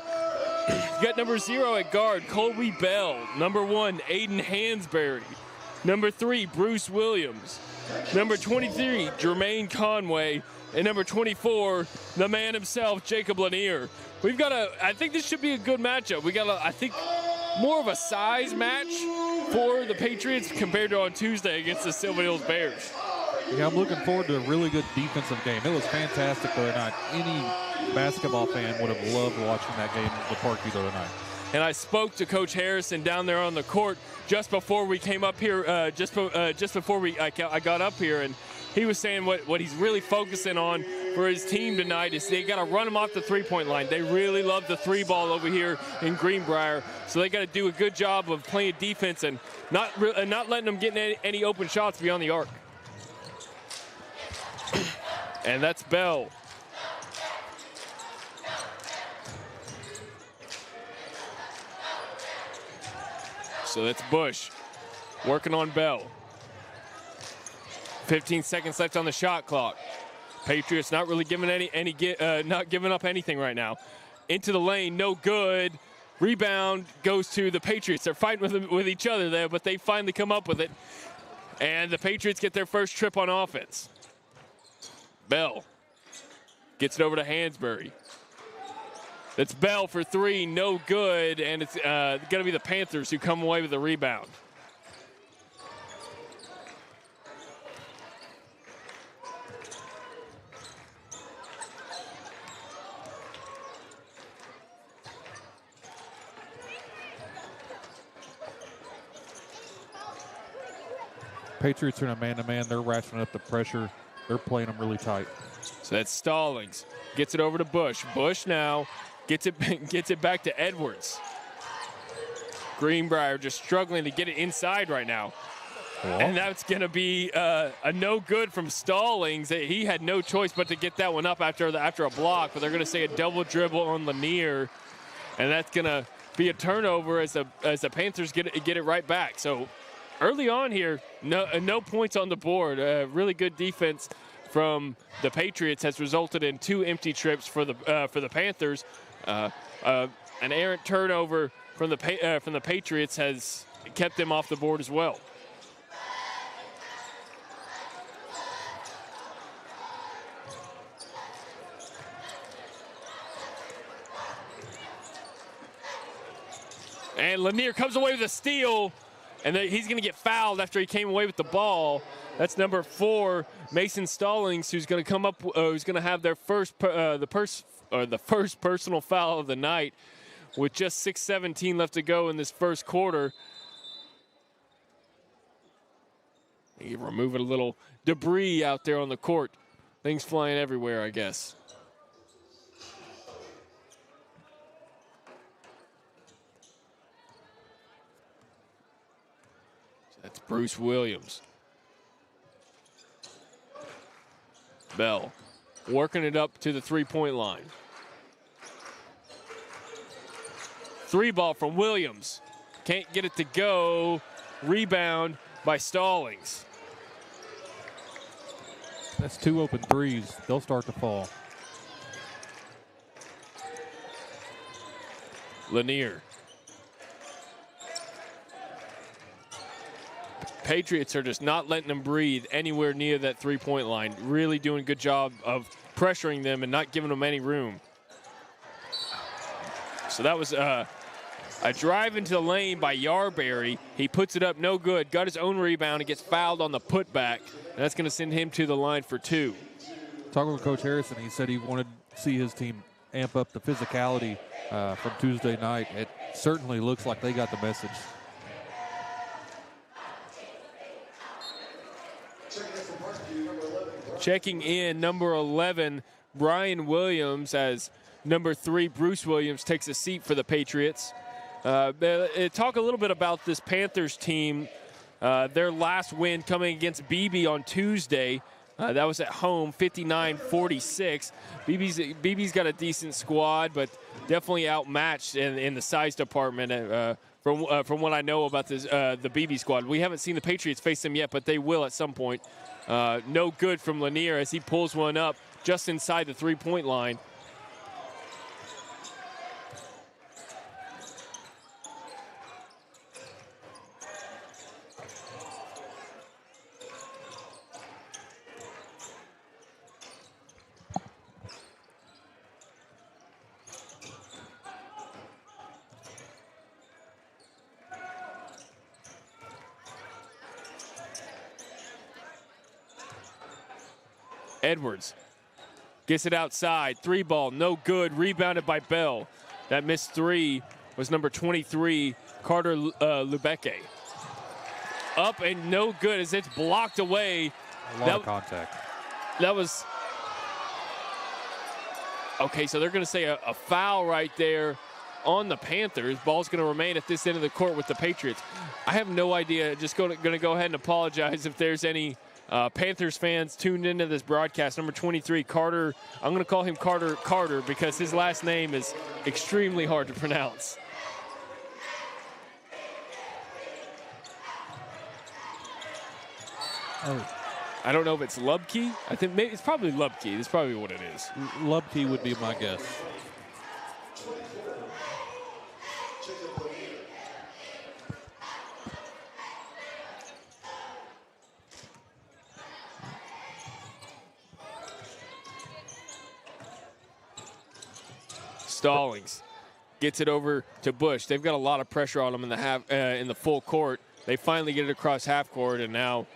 Speaker 5: got number 0 at guard, Colby Bell. Number 1, Aiden Hansberry. Number 3, Bruce Williams. Number 23, Jermaine Conway. And number 24, the man himself, Jacob Lanier. I think this should be a good matchup. We got, I think, more of a size match for the Patriots compared to on Tuesday against the Silver Hills Bears.
Speaker 3: Yeah, I'm looking forward to a really good defensive game. It was fantastic the other night. Any basketball fan would have loved watching that game at the Parkview the other night.
Speaker 5: And I spoke to Coach Harrison down there on the court just before we came up here, just before I got up here, and he was saying what he's really focusing on for his team tonight is they got to run them off the three-point line. They really love the three ball over here in Greenbrier, so they got to do a good job of playing defense and not letting them get any open shots beyond the arc. And that's Bell. So that's Bush working on Bell. 15 seconds left on the shot clock. Patriots not really giving not giving up anything right now. Into the lane, no good. Rebound goes to the Patriots. They're fighting with each other there, but they finally come up with it. And the Patriots get their first trip on offense. Bell gets it over to Hansberry. It's Bell for 3, no good, and it's going to be the Panthers who come away with the rebound.
Speaker 3: Patriots are in a man-to-man. They're ratcheting up the pressure. They're playing them really tight.
Speaker 5: So that's Stallings. Gets it over to Bush. Bush now gets it back to Edwards. Greenbrier just struggling to get it inside right now.
Speaker 3: Well,
Speaker 5: And that's going to be a no good from Stallings. He had no choice but to get that one up after a block, but they're going to say a double dribble on Lanier, and that's going to be a turnover as the Panthers get it right back. So early on here, no points on the board. Really good defense from the Patriots has resulted in 2 empty trips for the Panthers. An errant turnover from the Patriots has kept them off the board as well. And Lanier comes away with a steal, and he's going to get fouled after he came away with the ball. That's number 4, Mason Stallings, who's going to come up, who's going to have their first personal foul of the night, with just 6:17 left to go in this first quarter. You're removing a little debris out there on the court. Things flying everywhere, I guess. That's Bruce Williams. Bell working it up to the three-point line. 3 ball from Williams. Can't get it to go. Rebound by Stallings.
Speaker 3: that's 2 open threes. They'll start to fall.
Speaker 5: Lanier. Patriots are just not letting them breathe anywhere near that three-point line. Really doing a good job of pressuring them and not giving them any room. So that was a drive into the lane by Yarberry. He puts it up, no good. Got his own rebound and gets fouled on the putback. And that's going to send him to the line for 2.
Speaker 3: Talking with Coach Harrison, he said he wanted to see his team amp up the physicality from Tuesday night. It certainly looks like they got the message.
Speaker 5: Checking in, number 11, Brian Williams, as number 3, Bruce Williams, takes a seat for the Patriots. Talk a little bit about this Panthers team. Their last win coming against BB on Tuesday. That was at home, 59-46. BB's got a decent squad, but definitely outmatched in the size department. From what I know about this, the BB squad, we haven't seen the Patriots face them yet, but they will at some point. No good from Lanier as he pulls one up just inside the three-point line. Edwards gets it outside. Three ball, no good. Rebounded by Bell. That missed three was number 23, Carter Lubeke. Up and no good as it's blocked away.
Speaker 3: A lot of contact.
Speaker 5: That was... Okay, so they're going to say a foul right there on the Panthers. Ball's going to remain at this end of the court with the Patriots. I have no idea. Just going to go ahead and apologize if there's any Panthers fans tuned into this broadcast. Number 23, Carter. I'm going to call him Carter because his last name is extremely hard to pronounce.
Speaker 3: Oh.
Speaker 5: I don't know if it's Lubke. I think maybe it's probably Lubke. That's probably what it is.
Speaker 3: Lubke would be my guess.
Speaker 5: Stallings gets it over to Bush. They've got a lot of pressure on them in the full court. They finally get it across half court, and now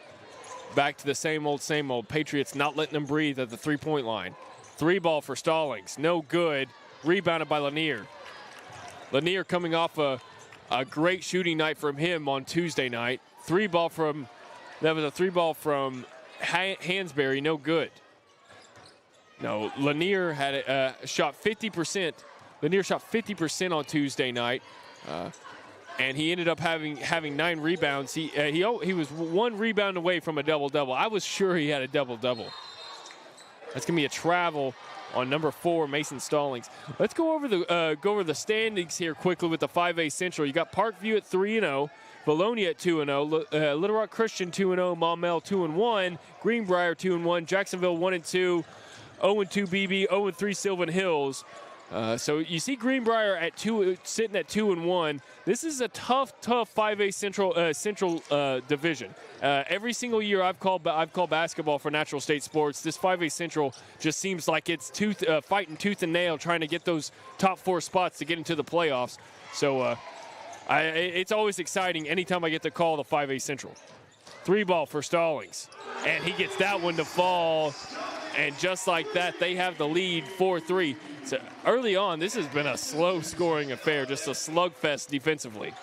Speaker 5: back to the same old. Patriots not letting them breathe at the three-point line. Three ball for Stallings, no good. Rebounded by Lanier. Lanier coming off a great shooting night from him on Tuesday night. That was a three ball from Hansberry, no good. No, Lanier had shot 50%. Lanier shot 50% on Tuesday night, and he ended up having 9 rebounds. He was 1 rebound away from a double-double. I was sure he had a double-double. That's gonna be a travel on number 4, Mason Stallings. Let's go over the standings here quickly with the 5A Central. You got Parkview at 3-0. Bologna at 2-0, Little Rock Christian 2-0, Maumelle 2-1, Greenbrier 2-1, Jacksonville 1-2. 0-2 BB, 0-3 Sylvan Hills. So you see Greenbrier at sitting at 2-1. This is a tough 5A Central division. Every single year I've called basketball for Natural State Sports. This 5A Central just seems like it's fighting tooth and nail, trying to get those top 4 spots to get into the playoffs. So it's always exciting anytime I get to call the 5A Central. Three ball for Stallings, and he gets that one to fall. And just like that, they have the lead 4-3. So early on, this has been a slow-scoring affair, just a slugfest defensively.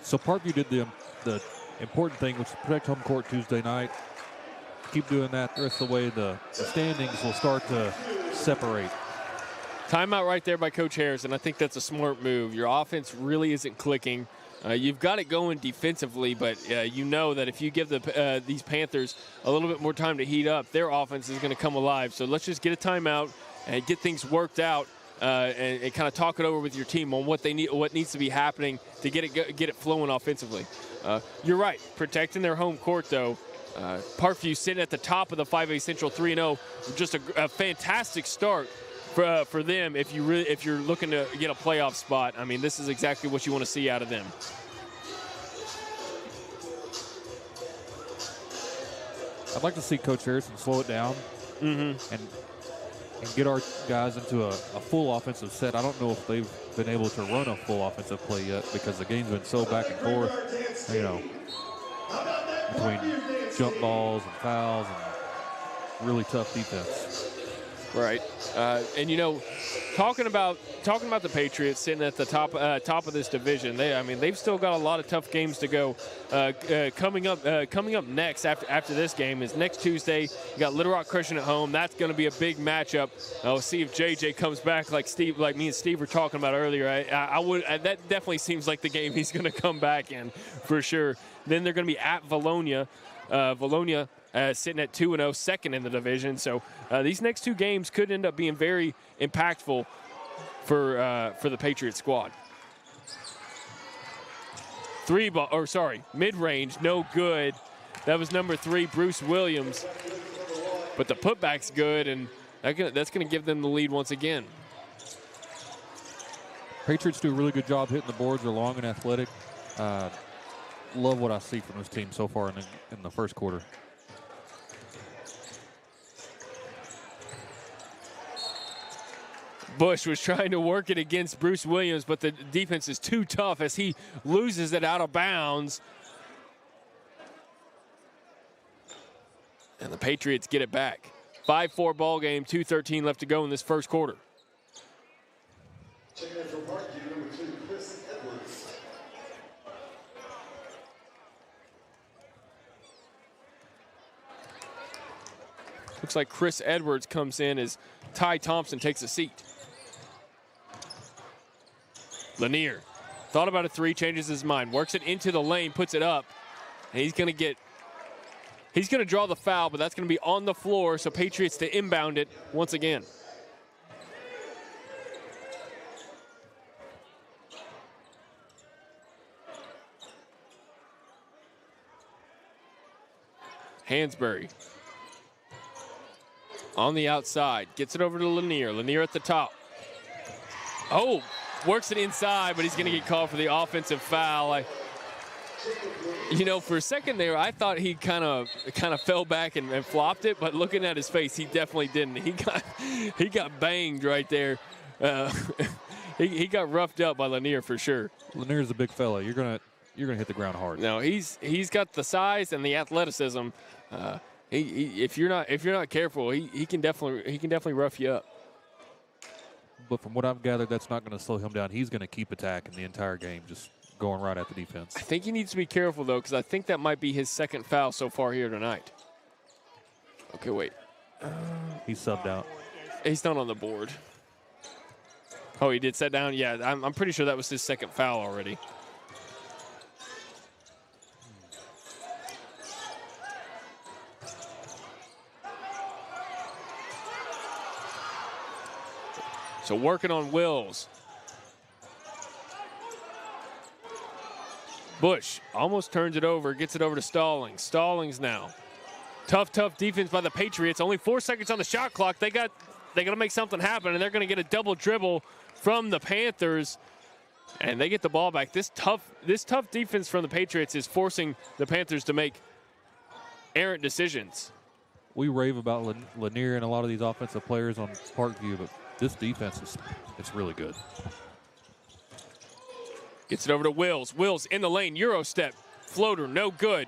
Speaker 3: So Parkview did the important thing, which is protect home court Tuesday night. Keep doing that the rest of the way. The standings will start to separate.
Speaker 5: Timeout right there by Coach Harris, and I think that's a smart move. Your offense really isn't clicking. You've got it going defensively, but you know that if you give these Panthers a little bit more time to heat up, their offense is going to come alive. So let's just get a timeout and get things worked out and kind of talk it over with your team on what needs to be happening to get it flowing offensively. You're right, protecting their home court though. Parkview sitting at the top of the 5A Central 3-0, just a fantastic start for them. If you're looking to get a playoff spot, I mean, this is exactly what you want to see out of them.
Speaker 3: I'd like to see Coach Harrison slow it down and get our guys into a full offensive set. I don't know if they've been able to run a full offensive play yet because the game's been so back and forth, between jump balls and fouls and really tough defense.
Speaker 5: Right. And talking about the Patriots sitting at the top of this division. They've still got a lot of tough games to go. Coming up next after this game is next Tuesday. You got Little Rock Christian at home. That's going to be a big matchup. We'll see if JJ comes back like me and Steve were talking about earlier. That definitely seems like the game he's going to come back in for sure. Then they're going to be at Valonia. Valonia sitting at 2-0, second in the division. So these next two games could end up being very impactful for the Patriots squad. Mid-range, no good. That was number 3, Bruce Williams. But the putback's good, and that's going to give them the lead once again.
Speaker 3: Patriots do a really good job hitting the boards. They're long and athletic. Love what I see from this team so far in the first quarter.
Speaker 5: Bush was trying to work it against Bruce Williams, but the defense is too tough as he loses it out of bounds. And the Patriots get it back. 5-4 ball game, 2:13 left to go in this first quarter.
Speaker 2: Checking in from Parkview, number 2, Chris Edwards.
Speaker 5: Looks like Chris Edwards comes in as Ty Thompson takes a seat. Lanier thought about a 3, changes his mind, works it into the lane, puts it up, and he's going to draw the foul, but that's going to be on the floor, so Patriots to inbound it once again. Hansberry on the outside, gets it over to Lanier. Lanier at the top. Oh, works it inside, but he's going to get called for the offensive foul. For a second there, I thought he kind of fell back and flopped it, but looking at his face, he definitely didn't. He got banged right there. He got roughed up by Lanier for sure.
Speaker 3: Lanier's a big fella. You're gonna hit the ground hard.
Speaker 5: No, he's got the size and the athleticism. If you're not careful, he can definitely rough you up.
Speaker 3: But from what I've gathered, that's not going to slow him down. He's going to keep attacking the entire game, just going right at the defense.
Speaker 5: I think he needs to be careful, though, because I think that might be his second foul so far here tonight. Okay, wait.
Speaker 3: He's subbed out.
Speaker 5: He's not on the board. Oh, he did set down? Yeah, I'm pretty sure that was his second foul already. So working on Wills. Bush almost turns it over, gets it over to Stallings. Stallings now. Tough defense by the Patriots. Only 4 seconds on the shot clock. They got to make something happen, and they're going to get a double dribble from the Panthers, and they get the ball back. This tough defense from the Patriots is forcing the Panthers to make errant decisions.
Speaker 3: We rave about Lanier and a lot of these offensive players on Parkview, but this defense it's really good.
Speaker 5: Gets it over to Wills. Wills in the lane, Euro step, floater, no good.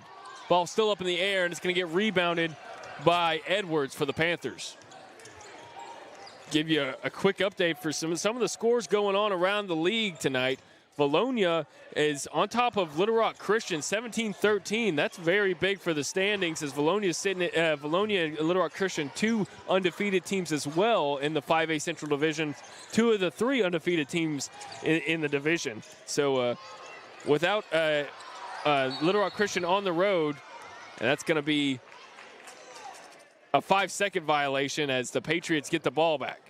Speaker 5: Ball still up in the air, and it's going to get rebounded by Edwards for the Panthers. Give you a quick update for some of the scores going on around the league tonight. Valonia is on top of Little Rock Christian, 17-13. That's very big for the standings, as Valonia is sitting at Valonia and Little Rock Christian, 2 undefeated teams as well in the 5A Central Division, 2 of the 3 undefeated teams in the division. So without Little Rock Christian on the road, and that's going to be a 5-second violation as the Patriots get the ball back.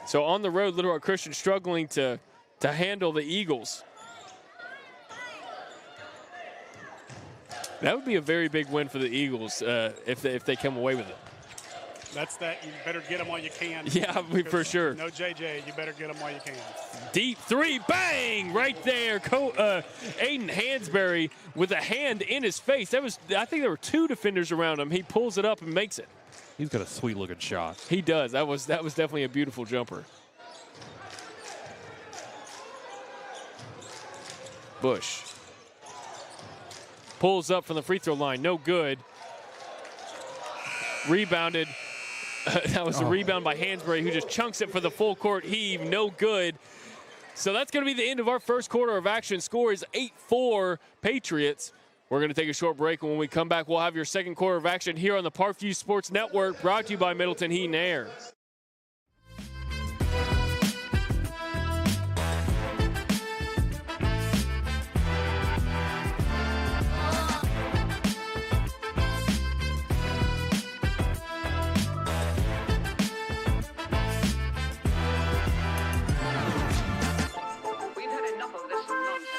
Speaker 5: So on the road, Little Rock Christian struggling to handle the Eagles. That would be a very big win for the Eagles if they come away with it.
Speaker 1: That's that. You better get them while you can.
Speaker 5: Yeah, for sure.
Speaker 1: No JJ. You better get them while you can.
Speaker 5: Deep 3, bang! Right there. Aiden Hansberry with a hand in his face. I think there were 2 defenders around him. He pulls it up and makes it.
Speaker 3: He's got a sweet-looking shot.
Speaker 5: He does. That was definitely a beautiful jumper. Bush pulls up from the free throw line. No good. Rebounded That was a rebound by Hansberry, who just chunks it for the full court heave. No good. So that's going to be the end of our first quarter of action. Score is 8-4 Patriots. We're going to take a short break, and when we come back, we'll have your second quarter of action here on the Parkview Sports Network, brought to you by Middleton Heat and Air.
Speaker 4: We've had enough of this nonsense.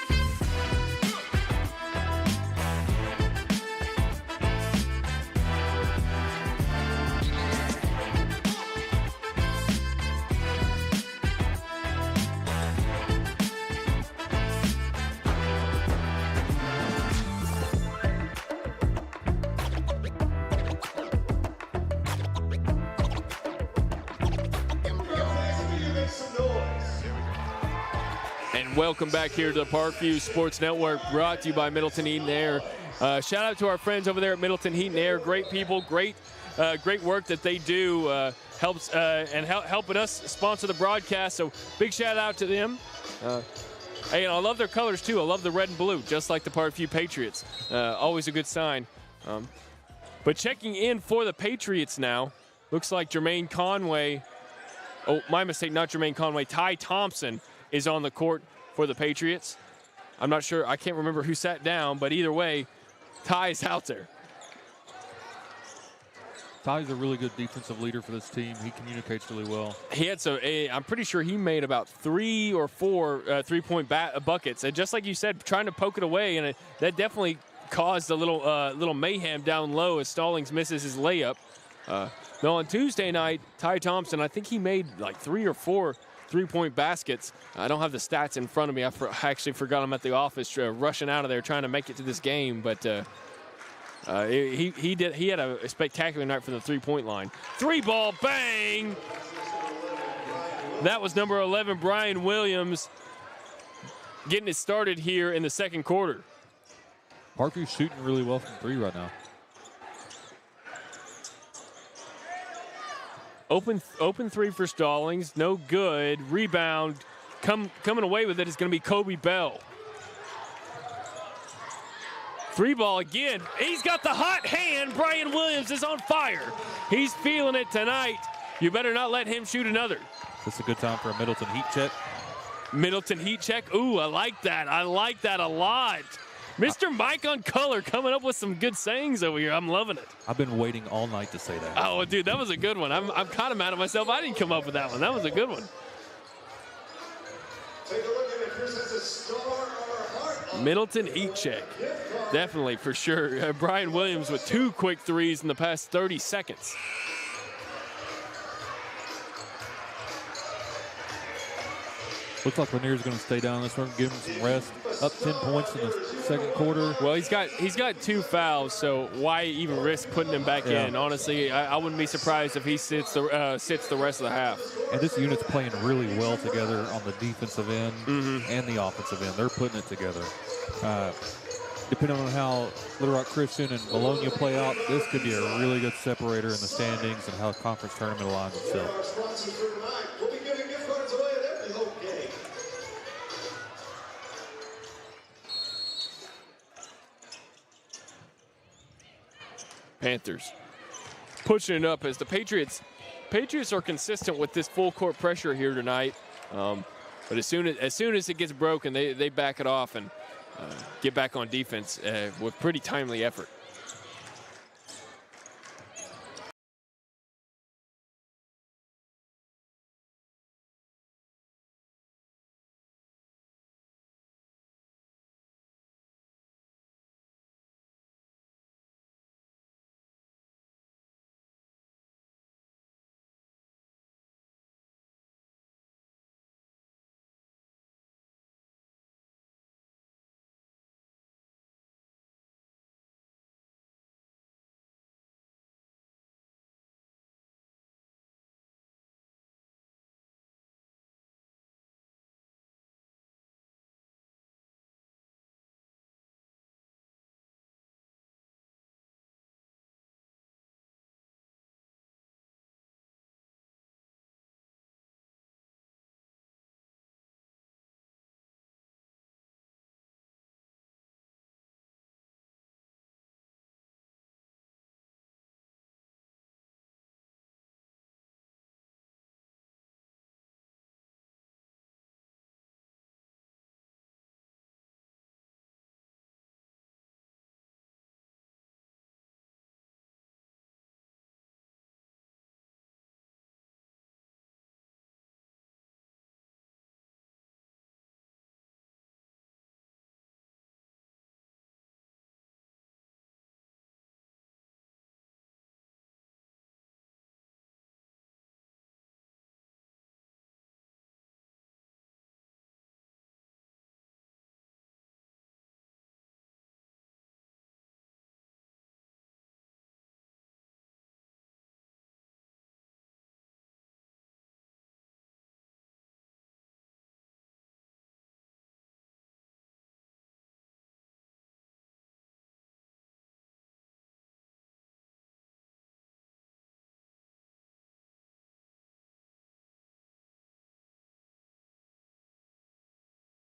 Speaker 2: Make some noise.
Speaker 5: And welcome back here to the Parkview Sports Network, brought to you by Middleton Heat and Air. Shout out to our friends over there at Middleton Heat and Air. Great people, great work that they do. Helps and helping us sponsor the broadcast. So big shout out to them. Hey, and I love their colors too. I love the red and blue, just like the Parkview Patriots. Always a good sign. But checking in for the Patriots now, looks like Jermaine Conway. Oh, my mistake, not Jermaine Conway. Ty Thompson is on the court for the Patriots. I'm not sure. I can't remember who sat down, but either way, Ty is out there.
Speaker 3: Ty's a really good defensive leader for this team. He communicates really well.
Speaker 5: He had I'm pretty sure he made about 3 or 4 three-point buckets. And just like you said, trying to poke it away, and that definitely caused a little mayhem down low as Stallings misses his layup. Though on Tuesday night, Ty Thompson, I think he made like 3 or 4 three-point baskets. I don't have the stats in front of me. I actually forgot him at the office, rushing out of there trying to make it to this game. But he had a spectacular night from the three-point line. 3-ball, bang! That was number 11, Brian Williams, getting it started here in the second quarter.
Speaker 3: Parkview's shooting really well from 3 right now.
Speaker 5: Open 3 for Stallings, no good. Rebound, coming away with it is going to be Kobe Bell. 3-ball again. He's got the hot hand. Brian Williams is on fire. He's feeling it tonight. You better not let him shoot another.
Speaker 3: This is a good time for a Middleton Heat check.
Speaker 5: Middleton Heat check. Ooh, I like that. I like that a lot. Mr. Mike on color coming up with some good sayings over here. I'm loving it.
Speaker 3: I've been waiting all night to say that.
Speaker 5: Oh, dude, that was a good one. I'm kind of mad at myself. I didn't come up with that one. That was a good one.
Speaker 2: Take a look at it. Here's a star or heart.
Speaker 5: Middleton Heat check. Definitely, for sure. Brian Williams with 2 quick threes in the past 30 seconds.
Speaker 3: Looks like Lanier's going to stay down this one, give him some rest. Up 10 points in the second quarter.
Speaker 5: Well, he's got 2 fouls, so why even risk putting him back in? Honestly, I wouldn't be surprised if he sits the rest of the half.
Speaker 3: And this unit's playing really well together on the defensive end and the offensive end. They're putting it together. Depending on how Little Rock Christian and Bologna play out, this could be a really good separator in the standings and how the conference tournament aligns itself.
Speaker 2: Our sponsors for tonight. We'll be giving gift cards away at every home game.
Speaker 5: Panthers pushing it up as the Patriots are consistent with this full court pressure here tonight. But as soon as it gets broken, they back it off and get back on defense with pretty timely effort.